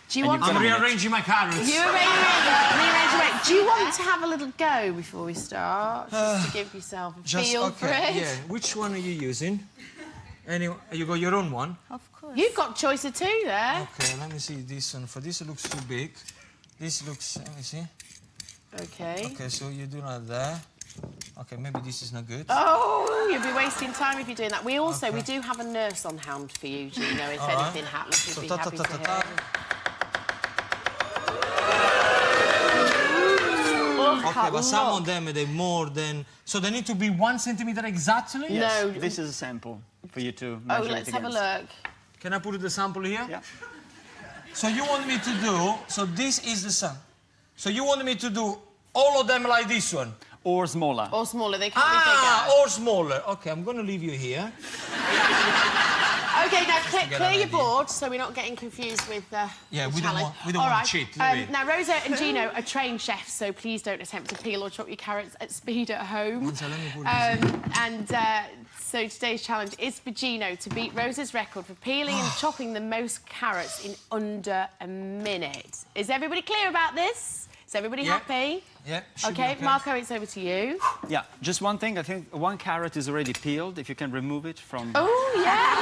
Do you want I'm to rearranging my carrots. You rearrange. Do you want to have a little go before we start, just to give yourself a feel for it? Yeah. Which one are you using? You got your own one? Of course. You've got choice of two there. Okay, let me see this one. For this, it looks too big. This looks. Let me see. Okay. Okay, so you do that there. Okay, maybe this is not good. Oh, you'll be wasting time if you're doing that. We do have a nurse on hand for you, Gino, if All right. anything happens. So We'd be happy to hear. Okay, Yeah, but some look. of them, they're more than... So they need to be 1 centimeter exactly? Yes, No. this is a sample for you to Oh, measure let's it have a against. look. Can I put the sample here? Yeah. So you want me to do... So this is the sample. So you want me to do all of them like this one? Or smaller. Or smaller, they can be bigger. Or smaller. OK, I'm going to leave you here. OK, now get clear an your idea. board so we're not getting confused with the Yeah, we don't challenge. want- we don't All want right. to cheat, do we? Now, Rosa and Gino are trained chefs, so please don't attempt to peel or chop your carrots at speed at home. So let me put this in. And so today's challenge is for Gino to beat Rosa's record for peeling and chopping the most carrots in under a minute. Is everybody clear about this? Is everybody happy? Yeah, should be OK, okay. Marco, it's over to you. Yeah, just one thing. I think one carrot is already peeled. If you can remove it from... Oh, yes!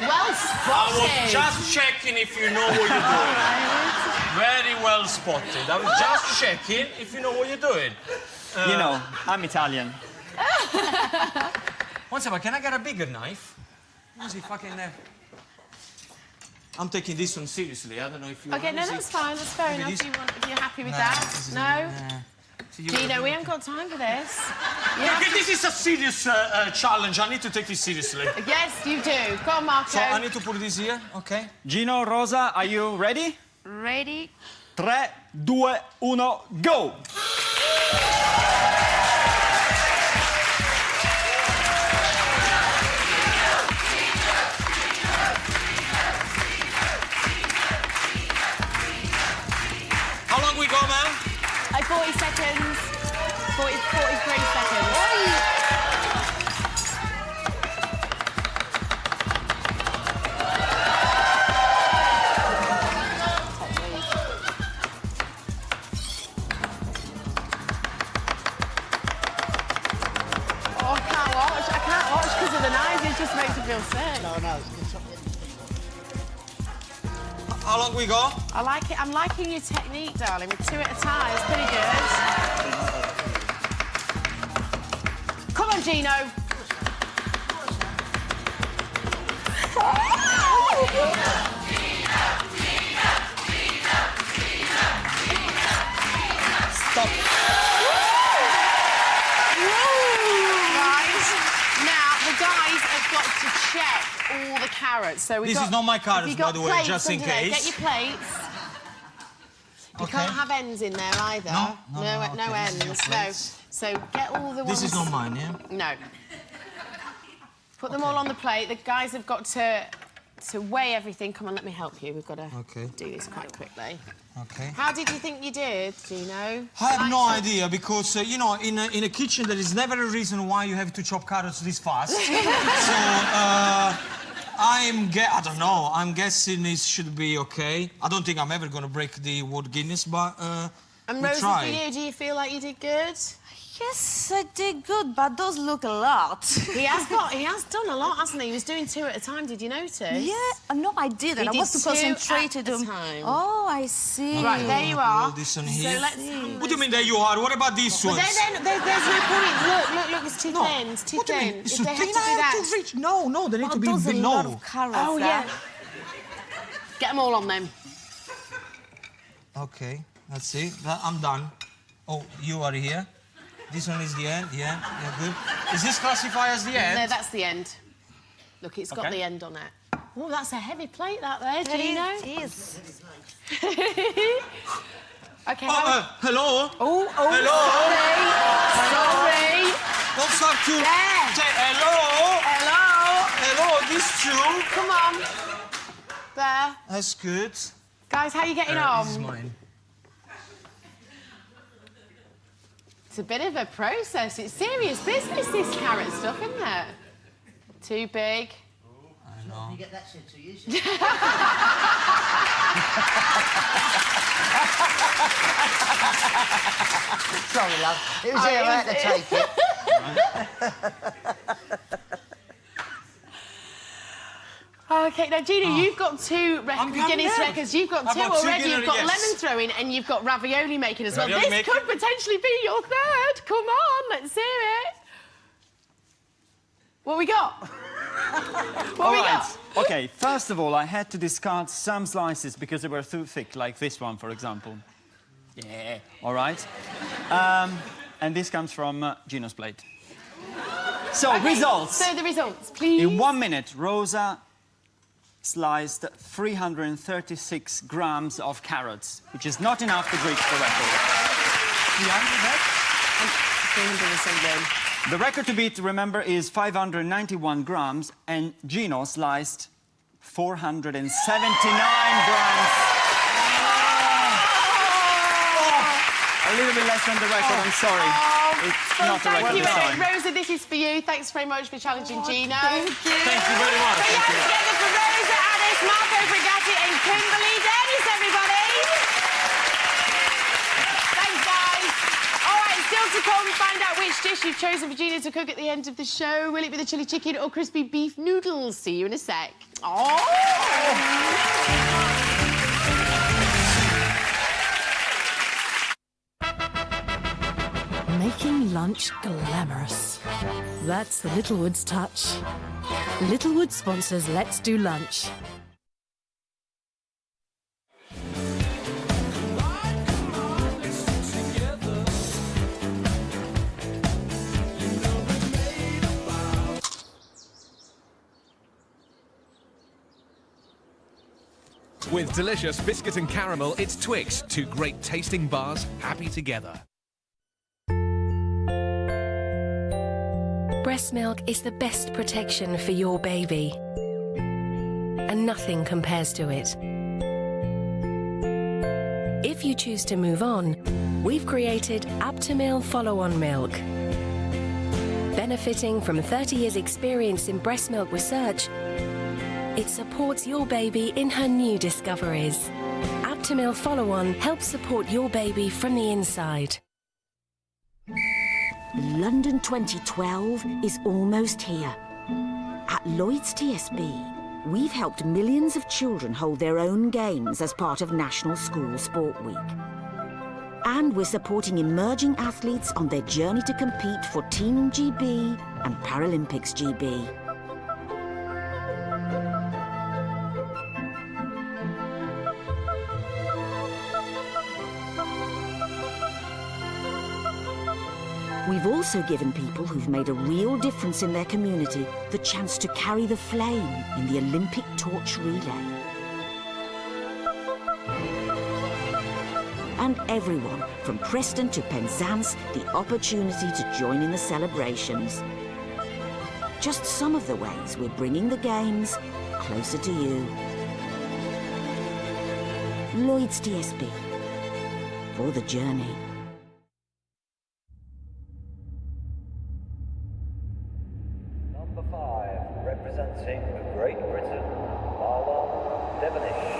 Well spotted! I was just checking if you know what you're doing. Very well spotted. I was just checking if you know what you're doing. You know, I'm Italian. One second, can I get a bigger knife? Where's he fucking there? I'm taking this one seriously. I don't know if you... OK, no, that's fine. That's fair Maybe enough this- if you're happy with Nah, that. this is- No? nah. So you- Gino, we haven't got time for this. Okay, this is a serious challenge. I need to take this seriously. Yes, you do. Go on, Marco. So I need to put this here, OK? Gino, Rosa, are you ready? Ready? 3, 2, 1, go! How long we go, man? 40 seconds. 43 seconds. Oh, I can't watch. I can't watch because of the knives. It just makes me feel sick. No. How long we go? I like it. I'm liking your technique, darling. With 2 at a time. It's pretty good. Come on, Gino. Stop. Right. Now, the guys have got to check all the carrots. So we've This got, is not my carrots, have you got by the way, plates just in under there? case. Get your plates. You Okay. can't have ends in there either. No, no okay, this is ends. your No. plates. So get all the ones. This is not mine, yeah? No. Put them all on the plate. The guys have got to weigh everything. Come on, let me help you. We've got to do this quite quickly. Okay. How did you think you did, Gino? I have no idea because, you know, in a kitchen there is never a reason why you have to chop carrots this fast. So, I don't know. I'm guessing it should be okay. I don't think I'm ever going to break the World Guinness, but And we Rosie, try. for you, do you feel like you did good? Yes, I did good, but those look a lot. He has done a lot, hasn't he? He was doing 2 at a time. Did you notice? Yeah, no, I didn't. He I did was too 2 concentrated at a on. time. Oh, I see. Right, there you are. Roll this on So here. let's. What do you mean there you are? What about these Well, ones? there's no point. Look, it's too thin. It's too What do you thin. mean? It's If too they thin? have to do I have that. to reach. No, they need to be those are a lot below. of carrots Oh, there. yeah. Get them all on them. Okay, let's see. I'm done. Oh, you are here. This one is the end. Yeah, good. Is this classified as the end? No, that's the end. Look, it's got Okay. the end on it. Oh, that's a heavy plate, that there, Gino. It is. Okay. Hello. Oh, Hello. Sorry. Don't start to There. say hello. Hello, these two. Come on. There. That's good. Guys, how are you getting This on? is mine. It's a bit of a process. It's serious business, this carrot stuff, isn't it? Too big. I know. You get that said to you. Sorry, love. It was here. I had to take it. Okay, now, Gina, you've got 2 Guinness there. records. You've got I've 2 got 2 already. You've Guinness, got yes. lemon throwing and you've got ravioli making as well. Ravioli This making. could potentially be your 3rd. Come on, let's hear it. What we got? What we got? Okay, first of all, I had to discard some slices because they were too thick, like this one, for example. Yeah. All right. And this comes from Gino's plate. So, Okay, results. So the results, please. In 1 minute, Rosa sliced 336 grams of carrots, which is not enough to breach the record. 307. The record to beat, remember, is 591 grams, and Gino sliced 479 grams. A little bit less than the record, I'm sorry. It's not a record this time. Rosa, this is for you. Thanks very much for challenging Gino. Thank you. Thank you very much. Put your hands together for Rosa, Alice, Marco Brigatti and Kimberly Dennis, everybody. Thanks, guys. All right, still to come, find out which dish you've chosen for Gino to cook at the end of the show. Will it be the chili chicken or crispy beef noodles? See you in a sec. Oh! Making lunch glamorous. That's the Littlewoods touch. Littlewood sponsors Let's Do Lunch. With delicious biscuit and caramel, it's Twix, two great tasting bars happy together. Breast milk is the best protection for your baby, and nothing compares to it. If you choose to move on, we've created Aptamil Follow-On Milk. Benefiting from 30 years' experience in breast milk research, it supports your baby in her new discoveries. Aptamil Follow-On helps support your baby from the inside. London 2012 is almost here. At Lloyds TSB, we've helped millions of children hold their own games as part of National School Sport Week. And we're supporting emerging athletes on their journey to compete for Team GB and Paralympics GB. We've also given people who've made a real difference in their community the chance to carry the flame in the Olympic torch relay. And everyone, from Preston to Penzance, the opportunity to join in the celebrations. Just some of the ways we're bringing the games closer to you. Lloyds TSB, for the journey. Number 5, representing Great Britain, Marlon Devonish.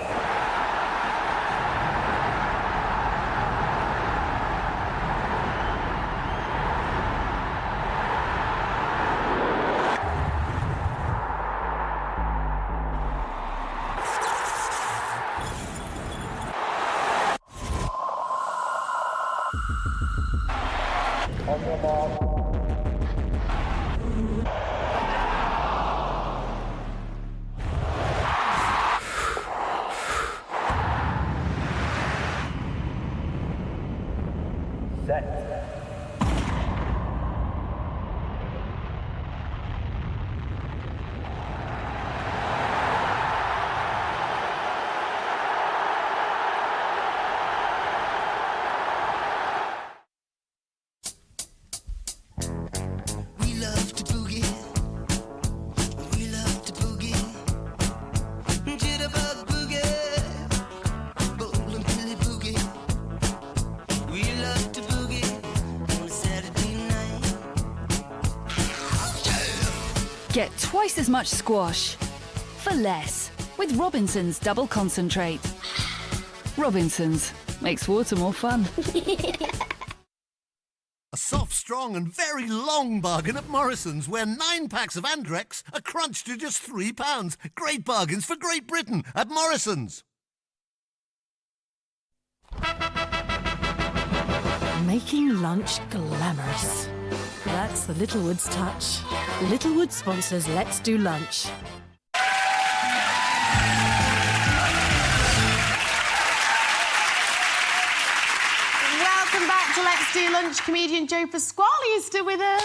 On your mark. Set. We love to boogie. We love to boogie. Jitterbug boogie. Bowling Billy boogie. We love to boogie on a Saturday night. Get twice as much squash for less with Robinson's Double Concentrate. Robinson's makes water more fun. A soft, strong and very long bargain at Morrison's, where 9 packs of Andrex are crunched to just £3. Great bargains for Great Britain at Morrison's. Making lunch glamorous. That's the Littlewoods touch. Littlewood sponsors Let's Do Lunch. to Let's Do Lunch comedian Joe Pasquale is still with us.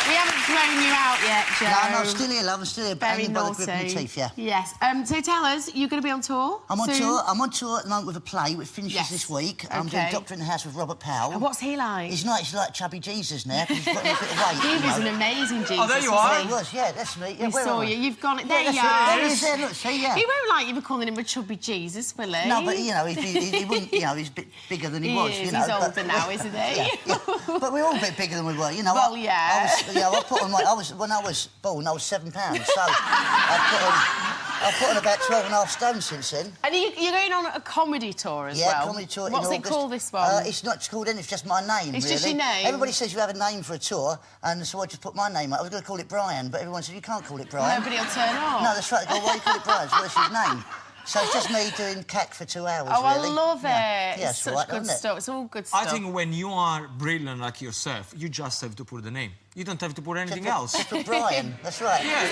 We haven't thrown you out yet, Joe. No, I'm still here, love. I'm still here. Very hanging by the naughty. grip of my teeth, yeah. Yes. So tell us, you're going to be on tour I'm on soon? tour. I'm on tour at the moment with a play which finishes Yes. this week. I'm doing Okay. Doctor in the House with Robert Powell. And what's he like? He's nice. He's like chubby Jesus now because he's got a bit of weight. He you was know. an amazing Jesus. Oh, there you wasn't are. he? He was, yeah, that's me. Yeah, We where saw am I? you. You've gone. Yeah, There that's you it. are. There he is, there, look, see, yeah. He won't like you for calling him a chubby Jesus, will he? No, but you know, he wouldn't. You know, he's a bit bigger than he was. is. You know, He's but- older now, isn't he? Yeah, yeah. But we're all a bit bigger than we were. You know. Well, yeah. I put on when I was born, I was 7 pounds. So I put on about 12.5 stone since then. And you're going on a comedy tour as well. Yeah, comedy tour. What's in it August. called, this one? It's not called anything. It's just my name. It's really. just your name? Everybody says you have a name for a tour, and so I just put my name. I was going to call it Brian, but everyone said you can't call it Brian. Nobody will turn up. No, that's right. They go, why do you call it Brian? So what's his name? So it's just me doing cack for 2 hours. Oh, really. I love it. Yeah, It's it's such all right, good isn't it? stuff. It's all good stuff. I think when you are brilliant like yourself, you just have to put the name. You don't have to put anything else. Just put Brian. That's right. Yeah, you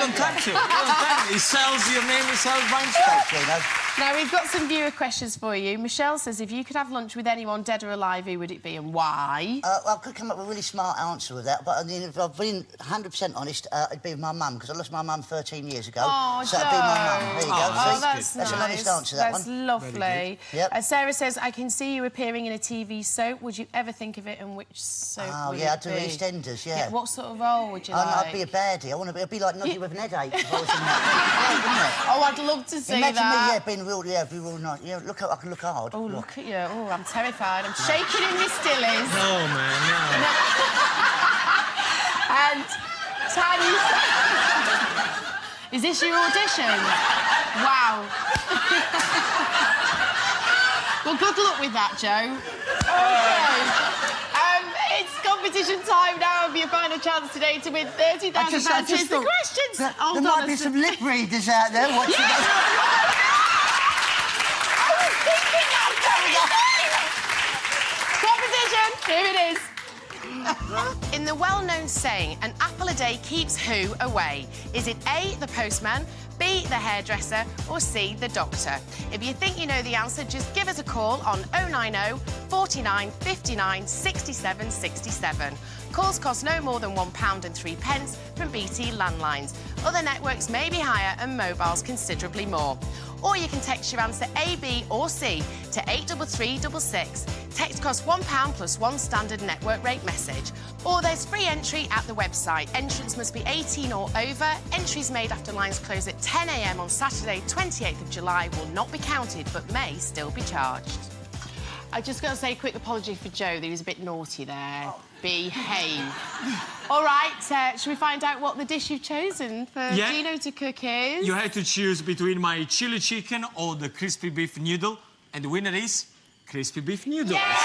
don't have to. You don't have to. He sells your name, he sells Brian's stuff. Now, we've got some viewer questions for you. Michelle says, if you could have lunch with anyone, dead or alive, who would it be and why? I could come up with a really smart answer with that, but I mean, if I've been 100% honest, it'd be with my mum, because I lost my mum 13 years ago. Oh, so it'd be my mum. There you go. Oh, See? that's That's nice. an honest answer, that That's one. lovely. Yep. Sarah says, I can see you appearing in a TV soap. Would you ever think of it, and which soap Oh, would yeah, it I'd do be? EastEnders, yeah. What sort of role would you like? I'd be a baddie. I want to be. I'd be like Noddy with an headache if I was in that. Oh, I'd love to see Imagine that. me, yeah, being real, yeah, be real nice. Yeah, look, I can look hard. Oh, look at you. Oh, I'm terrified. I'm shaking in my stillies. No, man, no. And Tanya... Is this your audition? Wow. Well, good luck with that, Joe. Okay. It's competition time now. It'll be your final chance today to win £30,000. Here's the questions. There might be some lip readers out there watching Competition, here it is. In the well-known saying, an apple a day keeps who away? Is it A, the postman, B, the hairdresser, or C, the doctor? If you think you know the answer, just give us a call on 090 49 59 67 67. Calls cost no more than £1.03 from BT landlines. Other networks may be higher and mobiles considerably more. Or you can text your answer A, B or C to 83366. Text costs £1 plus one standard network rate message. Or there's free entry at the website. Entrance must be 18 or over. Entries made after lines close at 10 a.m. on Saturday, 28th of July will not be counted but may still be charged. I just got to say a quick apology for Joe, that he was a bit naughty there. Behave. All right, shall we find out what the dish you've chosen for Gino to cook is? You had to choose between my chili chicken or the crispy beef noodle, and the winner is crispy beef noodles. Yeah.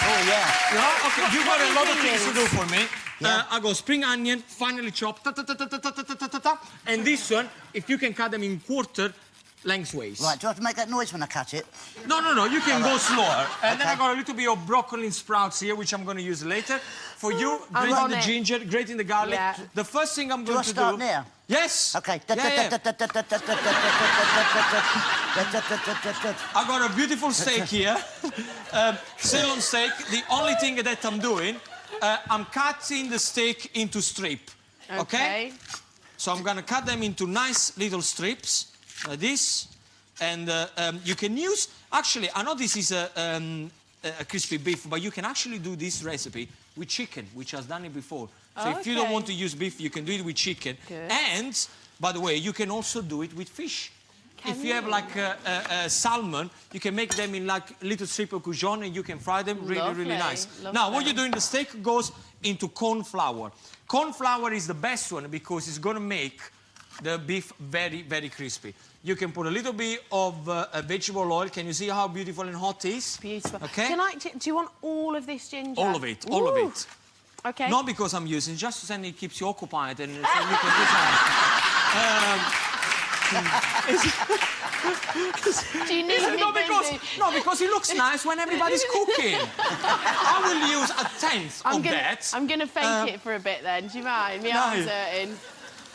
Oh, yeah. Okay, you got a lot of things to do for me. I got spring onion, finely chopped, and this one, if you can cut them in quarter, lengthways. Right, do I have to make that noise when I cut it? No, you can go slower. And then Okay. I got a little bit of broccoli and sprouts here, which I'm going to use later. For you, I'm grating on the it. ginger, grating the garlic. Yeah. The first thing I'm Do going I to start do... now? Yes. Okay. I got a beautiful steak here. Ceylon steak. The only thing that I'm doing, I'm cutting the steak into strip. Okay? So I'm going to cut them into nice little strips, like this. And you can use... Actually, I know this is a crispy beef, but you can actually do this recipe with chicken, which has done it before. So if you don't want to use beef, you can do it with chicken. Good. And, by the way, you can also do it with fish. If you have like a salmon, you can make them in like little strip of Goujon and you can fry them really nice. Now, what you're doing, the steak goes into corn flour. Corn flour is the best one because it's going to make the beef very crispy. You can put a little bit of vegetable oil. Can you see how beautiful and hot it is? Beautiful. Okay. Do you want all of this ginger? All of it, all of it. Okay. Not because I'm using, just so it keeps you occupied and so you can do something. Do you need me No, because it looks nice when everybody's cooking. I will use a tenth of that. I'm going to fake it for a bit then. Do you mind? My arm's hurting.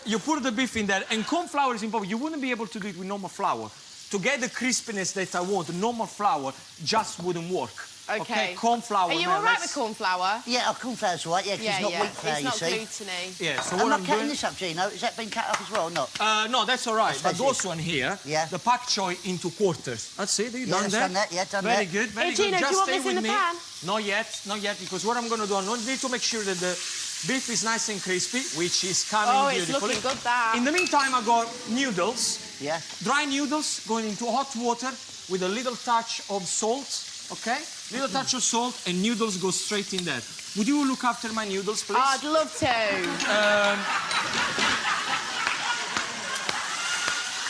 You put the beef in there, and corn flour is important. You wouldn't be able to do it with normal flour. to get the crispiness that I want, normal flour just wouldn't work. Okay. Corn flour. Are you now, all right let's- with corn flour? Yeah, corn flour's all right, yeah, 'cause it's not wheat flour, it's you not see. gluten-y. Yeah, so Am what I I'm cutting doing... this up, Gino? Is that been cut up as well or not? No, that's all right. But That's those it. one here, Yeah. the pak choi into quarters. That's it. You Yeah, done that's that? done that, yeah, done very that. good. Very Hey, Gino, good. do Just you want stay this with in the me. pan? Not yet. Because what I'm going to do, I need to make sure that the beef is nice and crispy, which is coming Oh, it's beautifully. looking good, that. In the meantime, I got noodles. Yeah. Dry noodles going into hot water with a little touch of salt. Okay? Little touch of salt and noodles go straight in there. Would you look after my noodles, please? I'd love to.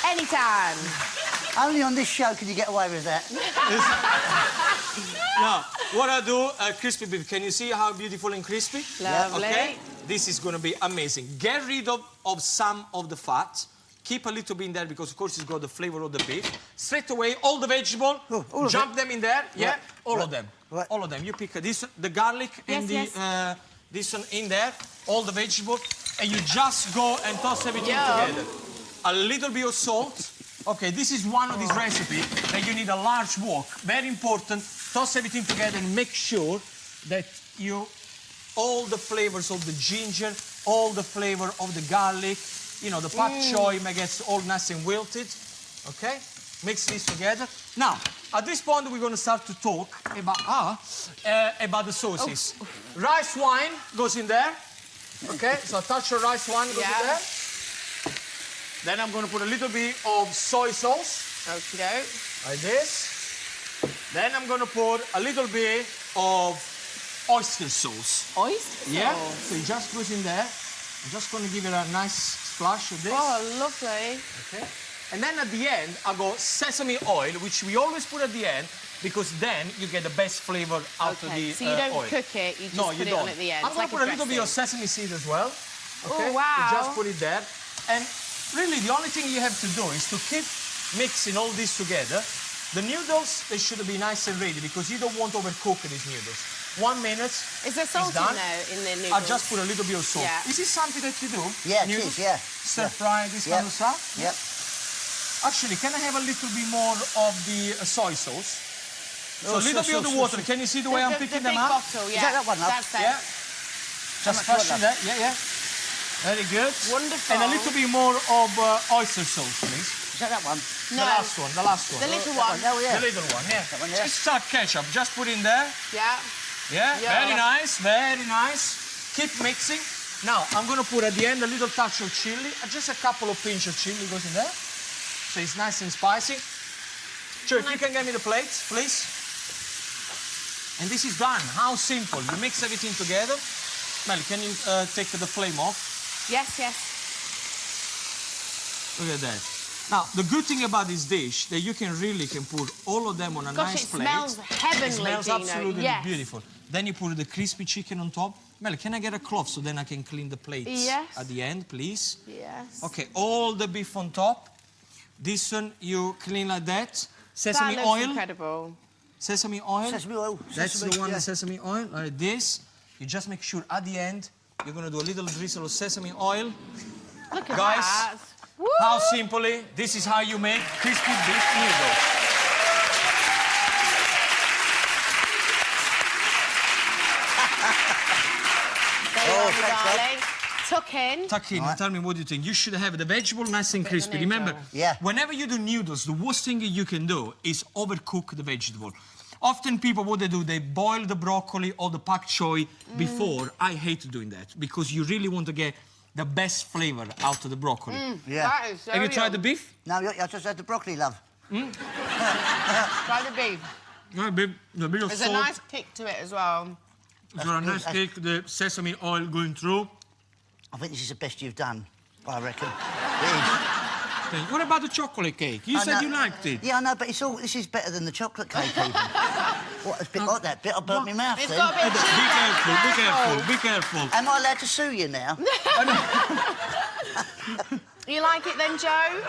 Anytime. Only on this show can you get away with that. Now, what I do, crispy beef. Can you see how beautiful and crispy? Lovely. Okay? This is going to be amazing. Get rid of some of the fat. Keep a little bit in there because, of course, it's got the flavor of the beef. Straight away, all the vegetable, all of jump them in there. Yeah, Right. all Right. of them. Right. All of them. You pick this, the garlic and Yes, this one in there, all the vegetable, and you just go and toss everything Yeah. together. A little bit of salt. Okay, this is one of these recipes that you need a large wok. Very important. Toss everything together and make sure that all the flavors of the ginger, all the flavor of the garlic, you know, the pak choi gets all nice and wilted. Okay? Mix this together. Now, at this point, we're going to start to talk about the sauces. Rice wine goes in there. Okay? So a touch of rice wine goes in there. Then I'm going to put a little bit of soy sauce. Okie-doke. Like this. Then I'm going to put a little bit of oyster sauce. Oyster Yeah? sauce. So it just goes in there. I'm just going to give it a nice splash of this. Oh, lovely. Okay. And then at the end, I got sesame oil, which we always put at the end because then you get the best flavor out of the So you don't oil. cook it, you just No, put you it don't. on at the end. I'm It's going like to put a little bit of dressing. sesame seed as well. Okay? Oh, wow. You just put it there. And really, the only thing you have to do is to keep mixing all this together. The noodles, they should be nice and ready because you don't want to overcook these noodles. 1 minute. Is there salt in done. there in the noodles? I just put a little bit of salt. Yeah. Is this something that you do? Yeah, it Noodles? is, yeah. Stir fry, this kind of stuff? Yep. Actually, can I have a little bit more of the soy sauce? So a little bit of the water. Can you see the way I'm picking them big up? bottle, yeah. Is that one, love? That's it. Yeah. Just much splashing water? that. Yeah. Very good. Wonderful. And a little bit more of oyster sauce, please. Is that one? No. The last one. The little That one. Oh, yeah. The little one, yeah. one, yeah. It's like ketchup. Just put in there. Yeah. Yeah, Yeah. very nice, very nice. Keep mixing. Now, I'm going to put at the end a little touch of chili. Just a couple of pinch of chili goes in there. So it's nice and spicy. Sure, if you can get me the plates, please. And this is done. How simple. You mix everything together. Melly, can you take the flame off? Yes. Look at that. Now, the good thing about this dish that you can put all of them on a Gosh, nice it plate. smells heavenly, It smells Dino. absolutely Yes. beautiful. Then you put the crispy chicken on top. Mel, can I get a cloth so then I can clean the plates Yes. at the end, please? Yes. Okay, all the beef on top. This one you clean like that. Sesame That looks oil. incredible. Sesame oil. Sesame oil. That's Sesame, the one, yeah. the sesame oil, like this. You just make sure at the end you're going to do a little drizzle of sesame oil. Look at Guys, that. Woo! how simply, this is how you make crispy beef noodles. There you are, thanks, darling. Tuck in. Tuck in, tell me what you think. You should have the vegetable nice and crispy. Remember, Yeah. whenever you do noodles, the worst thing you can do is overcook the vegetable. Often people, what they do, they boil the broccoli or the pak choi before. I hate doing that because you really want to get the best flavor out of the broccoli. Yeah. That is so Have you tried the yum. beef? No, I just had the broccoli, love. Try the beef. Yeah, a bit of There's a salt. nice kick to it as well. Got a nice cake, the sesame oil going through. I think this is the best you've done, I reckon. It is. What about the chocolate cake? You I said know. you liked it. Yeah, I know, but this is better than the chocolate cake, even. What, it's a bit like that bit. I burnt my mouth It's then. got a bit of Be careful, be chili. careful, be careful. Am I allowed to sue you now? You like it then, Joe?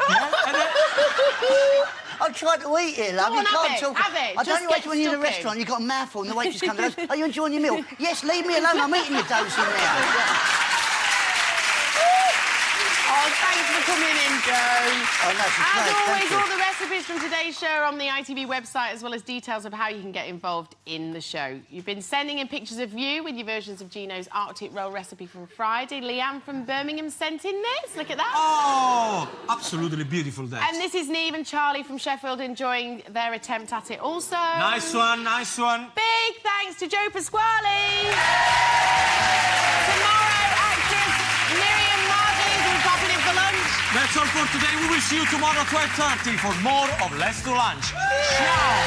I'm trying to eat here, love. Go on, You can't have it, talk. have it. I Just don't know get when you're in a stuck in. restaurant, you've got a mouthful, and the waitress comes and goes, "Are you enjoying your meal?" Yes, leave me alone. I'm eating your dosing now. Oh, thanks for coming in, Joe. Oh, no, As thank always, you. all the recipes from today's show are on the ITV website, as well as details of how you can get involved in the show. You've been sending in pictures of you with your versions of Gino's Arctic roll recipe from Friday. Leanne from Birmingham sent in this. Look at that. Oh, absolutely beautiful day. And this is Neve and Charlie from Sheffield enjoying their attempt at it also. Nice one, nice one. Big thanks to Joe Pasquale. Tomorrow, actress Miriam Margolyes will pop in for lunch. That's all for today. We will see you tomorrow at 12:30 for more of Let's Do Lunch. Ciao!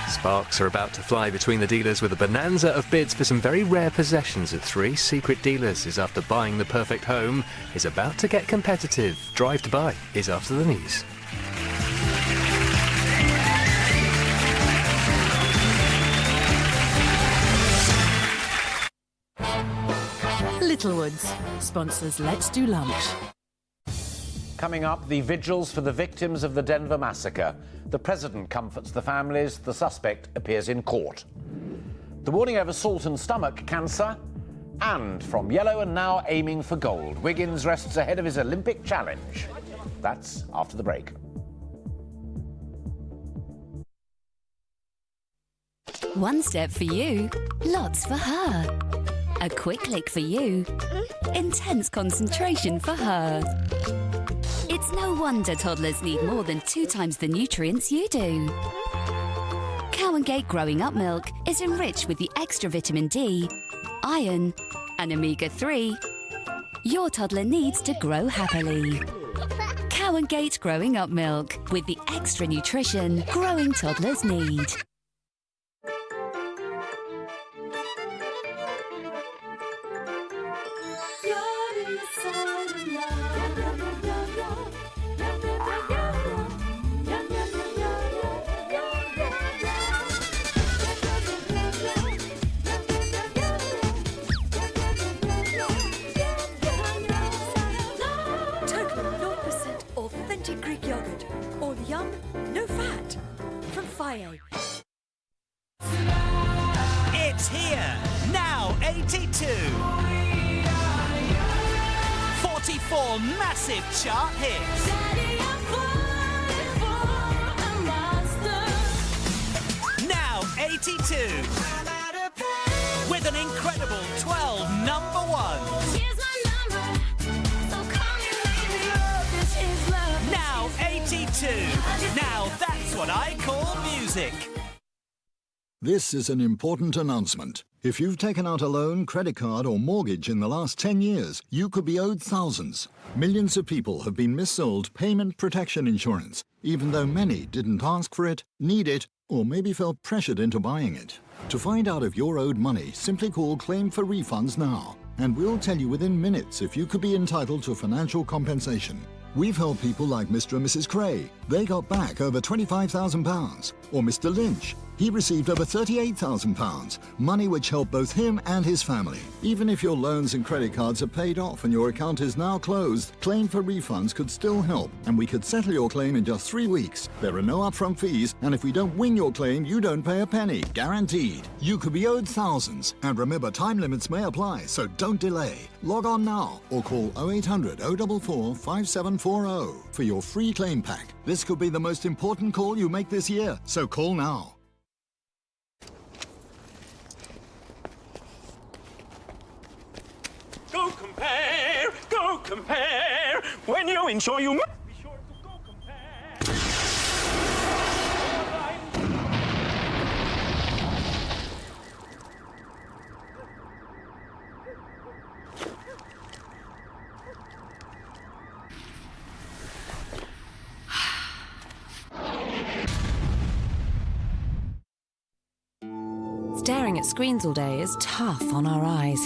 Sparks are about to fly between the dealers with a bonanza of bids for some very rare possessions at 3 secret dealers. Is after buying the perfect home is about to get competitive. Drive to Buy is after the news. Littlewoods sponsors Let's Do Lunch. Coming up, the vigils for the victims of the Denver massacre. The president comforts the families. The suspect appears in court. The warning over salt and stomach cancer. And from yellow and now aiming for gold, Wiggins rests ahead of his Olympic challenge. That's after the break. One step for you, lots for her. A quick click for you, intense concentration for her. It's no wonder toddlers need more than 2 times the nutrients you do. Cow and Gate Growing Up Milk is enriched with the extra vitamin D, iron and omega-3 your toddler needs to grow happily. Cow and Gate Growing Up Milk with the extra nutrition growing toddlers need. Total 0% authentic Greek yogurt. All yum, no fat. From Faye. It's here, now 82. 44 massive chart hits. Now 82. With an incredible 12 number ones. Now 82. Now that's what I call music. This is an important announcement. If you've taken out a loan, credit card or mortgage in the last 10 years, you could be owed thousands. Millions of people have been missold payment protection insurance, even though many didn't ask for it, need it, or maybe felt pressured into buying it. To find out if you're owed money, simply call Claim for Refunds now, and we'll tell you within minutes if you could be entitled to financial compensation. We've helped people like Mr. and Mrs. Cray. They got back over £25,000. Or Mr. Lynch. He received over £38,000, money which helped both him and his family. Even if your loans and credit cards are paid off and your account is now closed, Claim for Refunds could still help, and we could settle your claim in just 3 weeks. There are no upfront fees, and if we don't win your claim, you don't pay a penny. Guaranteed. You could be owed thousands, and remember, time limits may apply, so don't delay. Log on now or call 0800 044 5740 for your free claim pack. This could be the most important call you make this year, so call now. Go compare, go compare. When you insure, you must be sure to go compare. Staring at screens all day is tough on our eyes.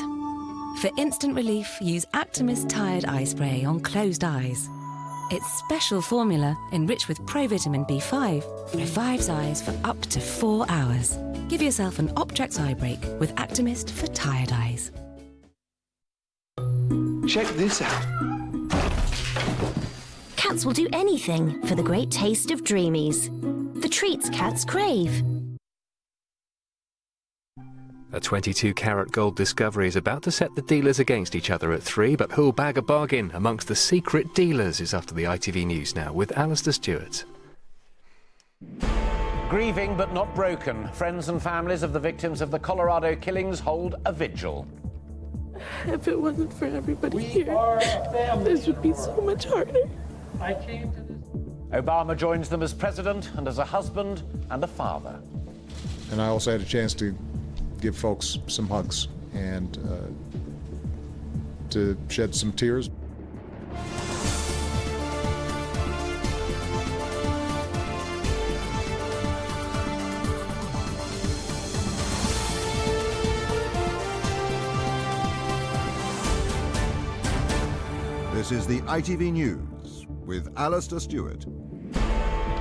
For instant relief, use Actimist Tired Eye Spray on closed eyes. Its special formula, enriched with provitamin B5, revives eyes for up to 4 hours. Give yourself an Optrex eye break with Actimist for tired eyes. Check this out. Cats will do anything for the great taste of Dreamies. The treats cats crave. A 22-carat gold discovery is about to set the dealers against each other at 3, but who'll bag a bargain amongst the secret dealers is after the ITV News now with Alistair Stewart. Grieving but not broken, friends and families of the victims of the Colorado killings hold a vigil. If it wasn't for everybody here, this would be so much harder. I came to this. Obama joins them as president and as a husband and a father. And I also had a chance to give folks some hugs and to shed some tears. This is the ITV News with Alistair Stewart.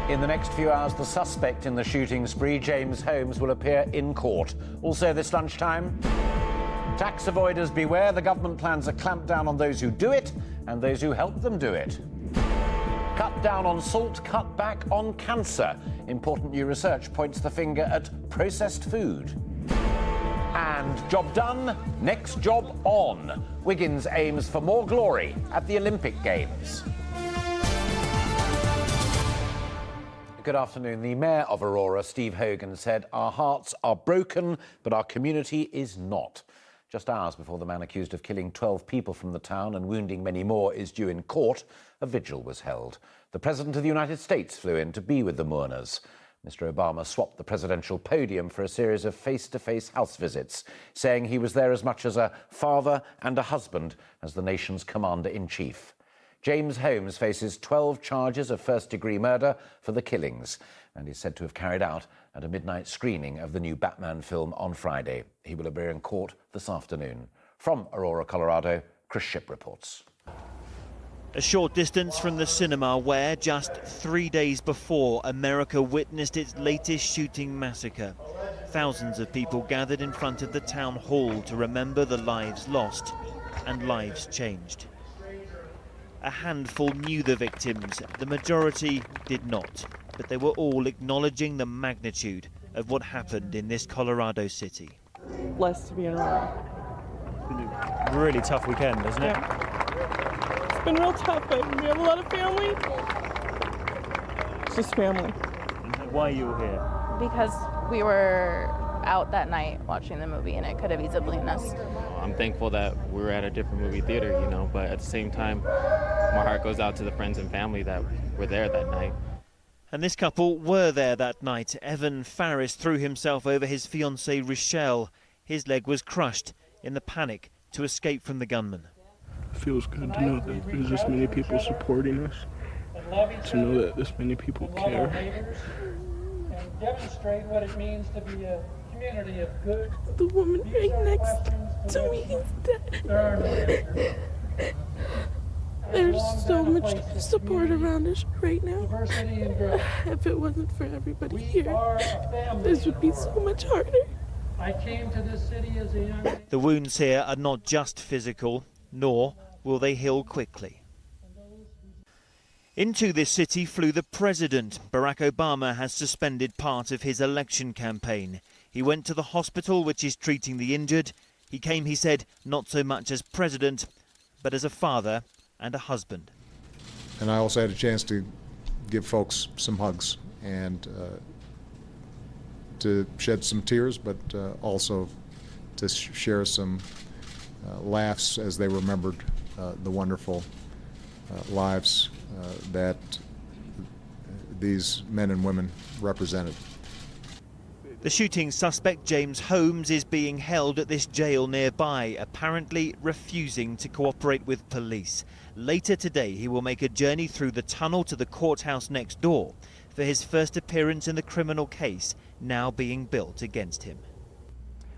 In the next few hours, the suspect in the shooting spree, James Holmes, will appear in court. Also this lunchtime, tax avoiders beware. The government plans a clampdown on those who do it and those who help them do it. Cut down on salt, cut back on cancer. Important new research points the finger at processed food. And job done, next job on. Wiggins aims for more glory at the Olympic Games. Good afternoon. The Mayor of Aurora, Steve Hogan, said, "Our hearts are broken, but our community is not." Just hours before the man accused of killing 12 people from the town and wounding many more is due in court, a vigil was held. The President of the United States flew in to be with the mourners. Mr. Obama swapped the presidential podium for a series of face-to-face house visits, saying he was there as much as a father and a husband as the nation's commander-in-chief. James Holmes faces 12 charges of first-degree murder for the killings and is said to have carried out at a midnight screening of the new Batman film on Friday. He will appear in court this afternoon. From Aurora, Colorado, Chris Shipp reports. A short distance from the cinema where, just 3 days before, America witnessed its latest shooting massacre. Thousands of people gathered in front of the town hall to remember the lives lost and lives changed. A handful knew the victims, the majority did not, but they were all acknowledging the magnitude of what happened in this Colorado city. Blessed to be in Aurora. Really tough weekend, isn't it? Yeah. It's been real tough, but we have a lot of family. It's just family. Why are you here? Because we were out that night watching the movie and it could have easily been us. I'm thankful that we were at a different movie theater, you know, but at the same time, my heart goes out to the friends and family that were there that night. And this couple were there that night. Evan Farris threw himself over his fiancée Rochelle. His leg was crushed in the panic to escape from the gunman. It feels good to know that there's this many people supporting us, to know that this many people care. And demonstrate what it means to be a community of good. The woman right next to me is dead. There's so much support around us right now. If it wasn't for everybody here, this would be so much harder. I came to this city as a young man. The wounds here are not just physical, nor will they heal quickly. Into this city flew the president. Barack Obama has suspended part of his election campaign. He went to the hospital which is treating the injured. He came, he said, not so much as president, but as a father and a husband. And I also had a chance to give folks some hugs and to shed some tears, but also to share some laughs as they remembered the wonderful lives that these men and women represented. The shooting suspect, James Holmes, is being held at this jail nearby, apparently refusing to cooperate with police. Later today, he will make a journey through the tunnel to the courthouse next door for his first appearance in the criminal case now being built against him.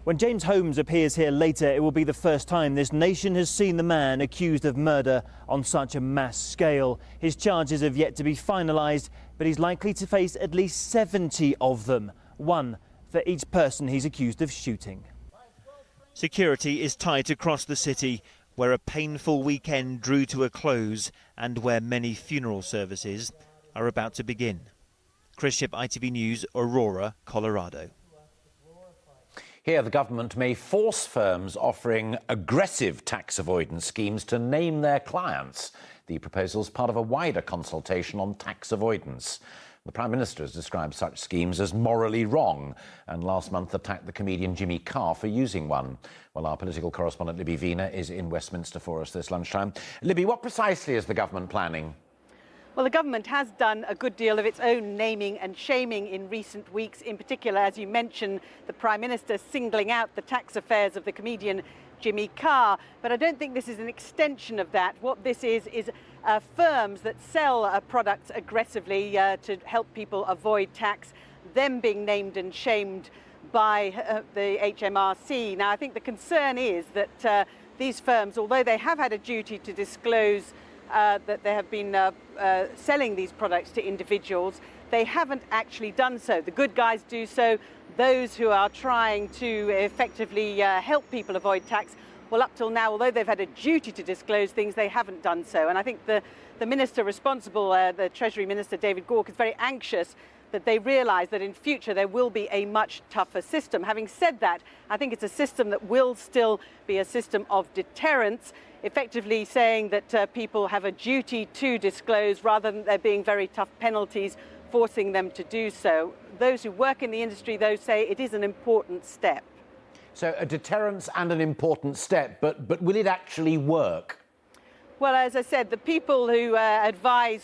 When James Holmes appears here later, it will be the first time this nation has seen the man accused of murder on such a mass scale. His charges have yet to be finalised, but he's likely to face at least 70 of them, one for each person he's accused of shooting. Security is tight across the city, where a painful weekend drew to a close and where many funeral services are about to begin. Chris Shipp, ITV News, Aurora, Colorado. Here, the government may force firms offering aggressive tax avoidance schemes to name their clients. The proposal is part of a wider consultation on tax avoidance. The Prime Minister has described such schemes as morally wrong and last month attacked the comedian Jimmy Carr for using one. Well, our political correspondent Libby Wiener is in Westminster for us this lunchtime. Libby, what precisely is the government planning? Well, the government has done a good deal of its own naming and shaming in recent weeks. In particular, as you mentioned, the Prime Minister singling out the tax affairs of the comedian Jimmy Carr. But I don't think this is an extension of that. What this is firms that sell products aggressively to help people avoid tax, them being named and shamed by the HMRC. Now, I think the concern is that these firms, although they have had a duty to disclose that they have been selling these products to individuals, they haven't actually done so. The good guys do so. Those who are trying to effectively help people avoid tax, well, up till now, although they've had a duty to disclose things, they haven't done so. And I think the minister responsible, the Treasury Minister, David Gauke, is very anxious that they realise that in future there will be a much tougher system. Having said that, I think it's a system that will still be a system of deterrence, effectively saying that people have a duty to disclose rather than there being very tough penalties forcing them to do so. Those who work in the industry, though, say it is an important step. So a deterrence and an important step, but will it actually work? Well, as I said, the people who advise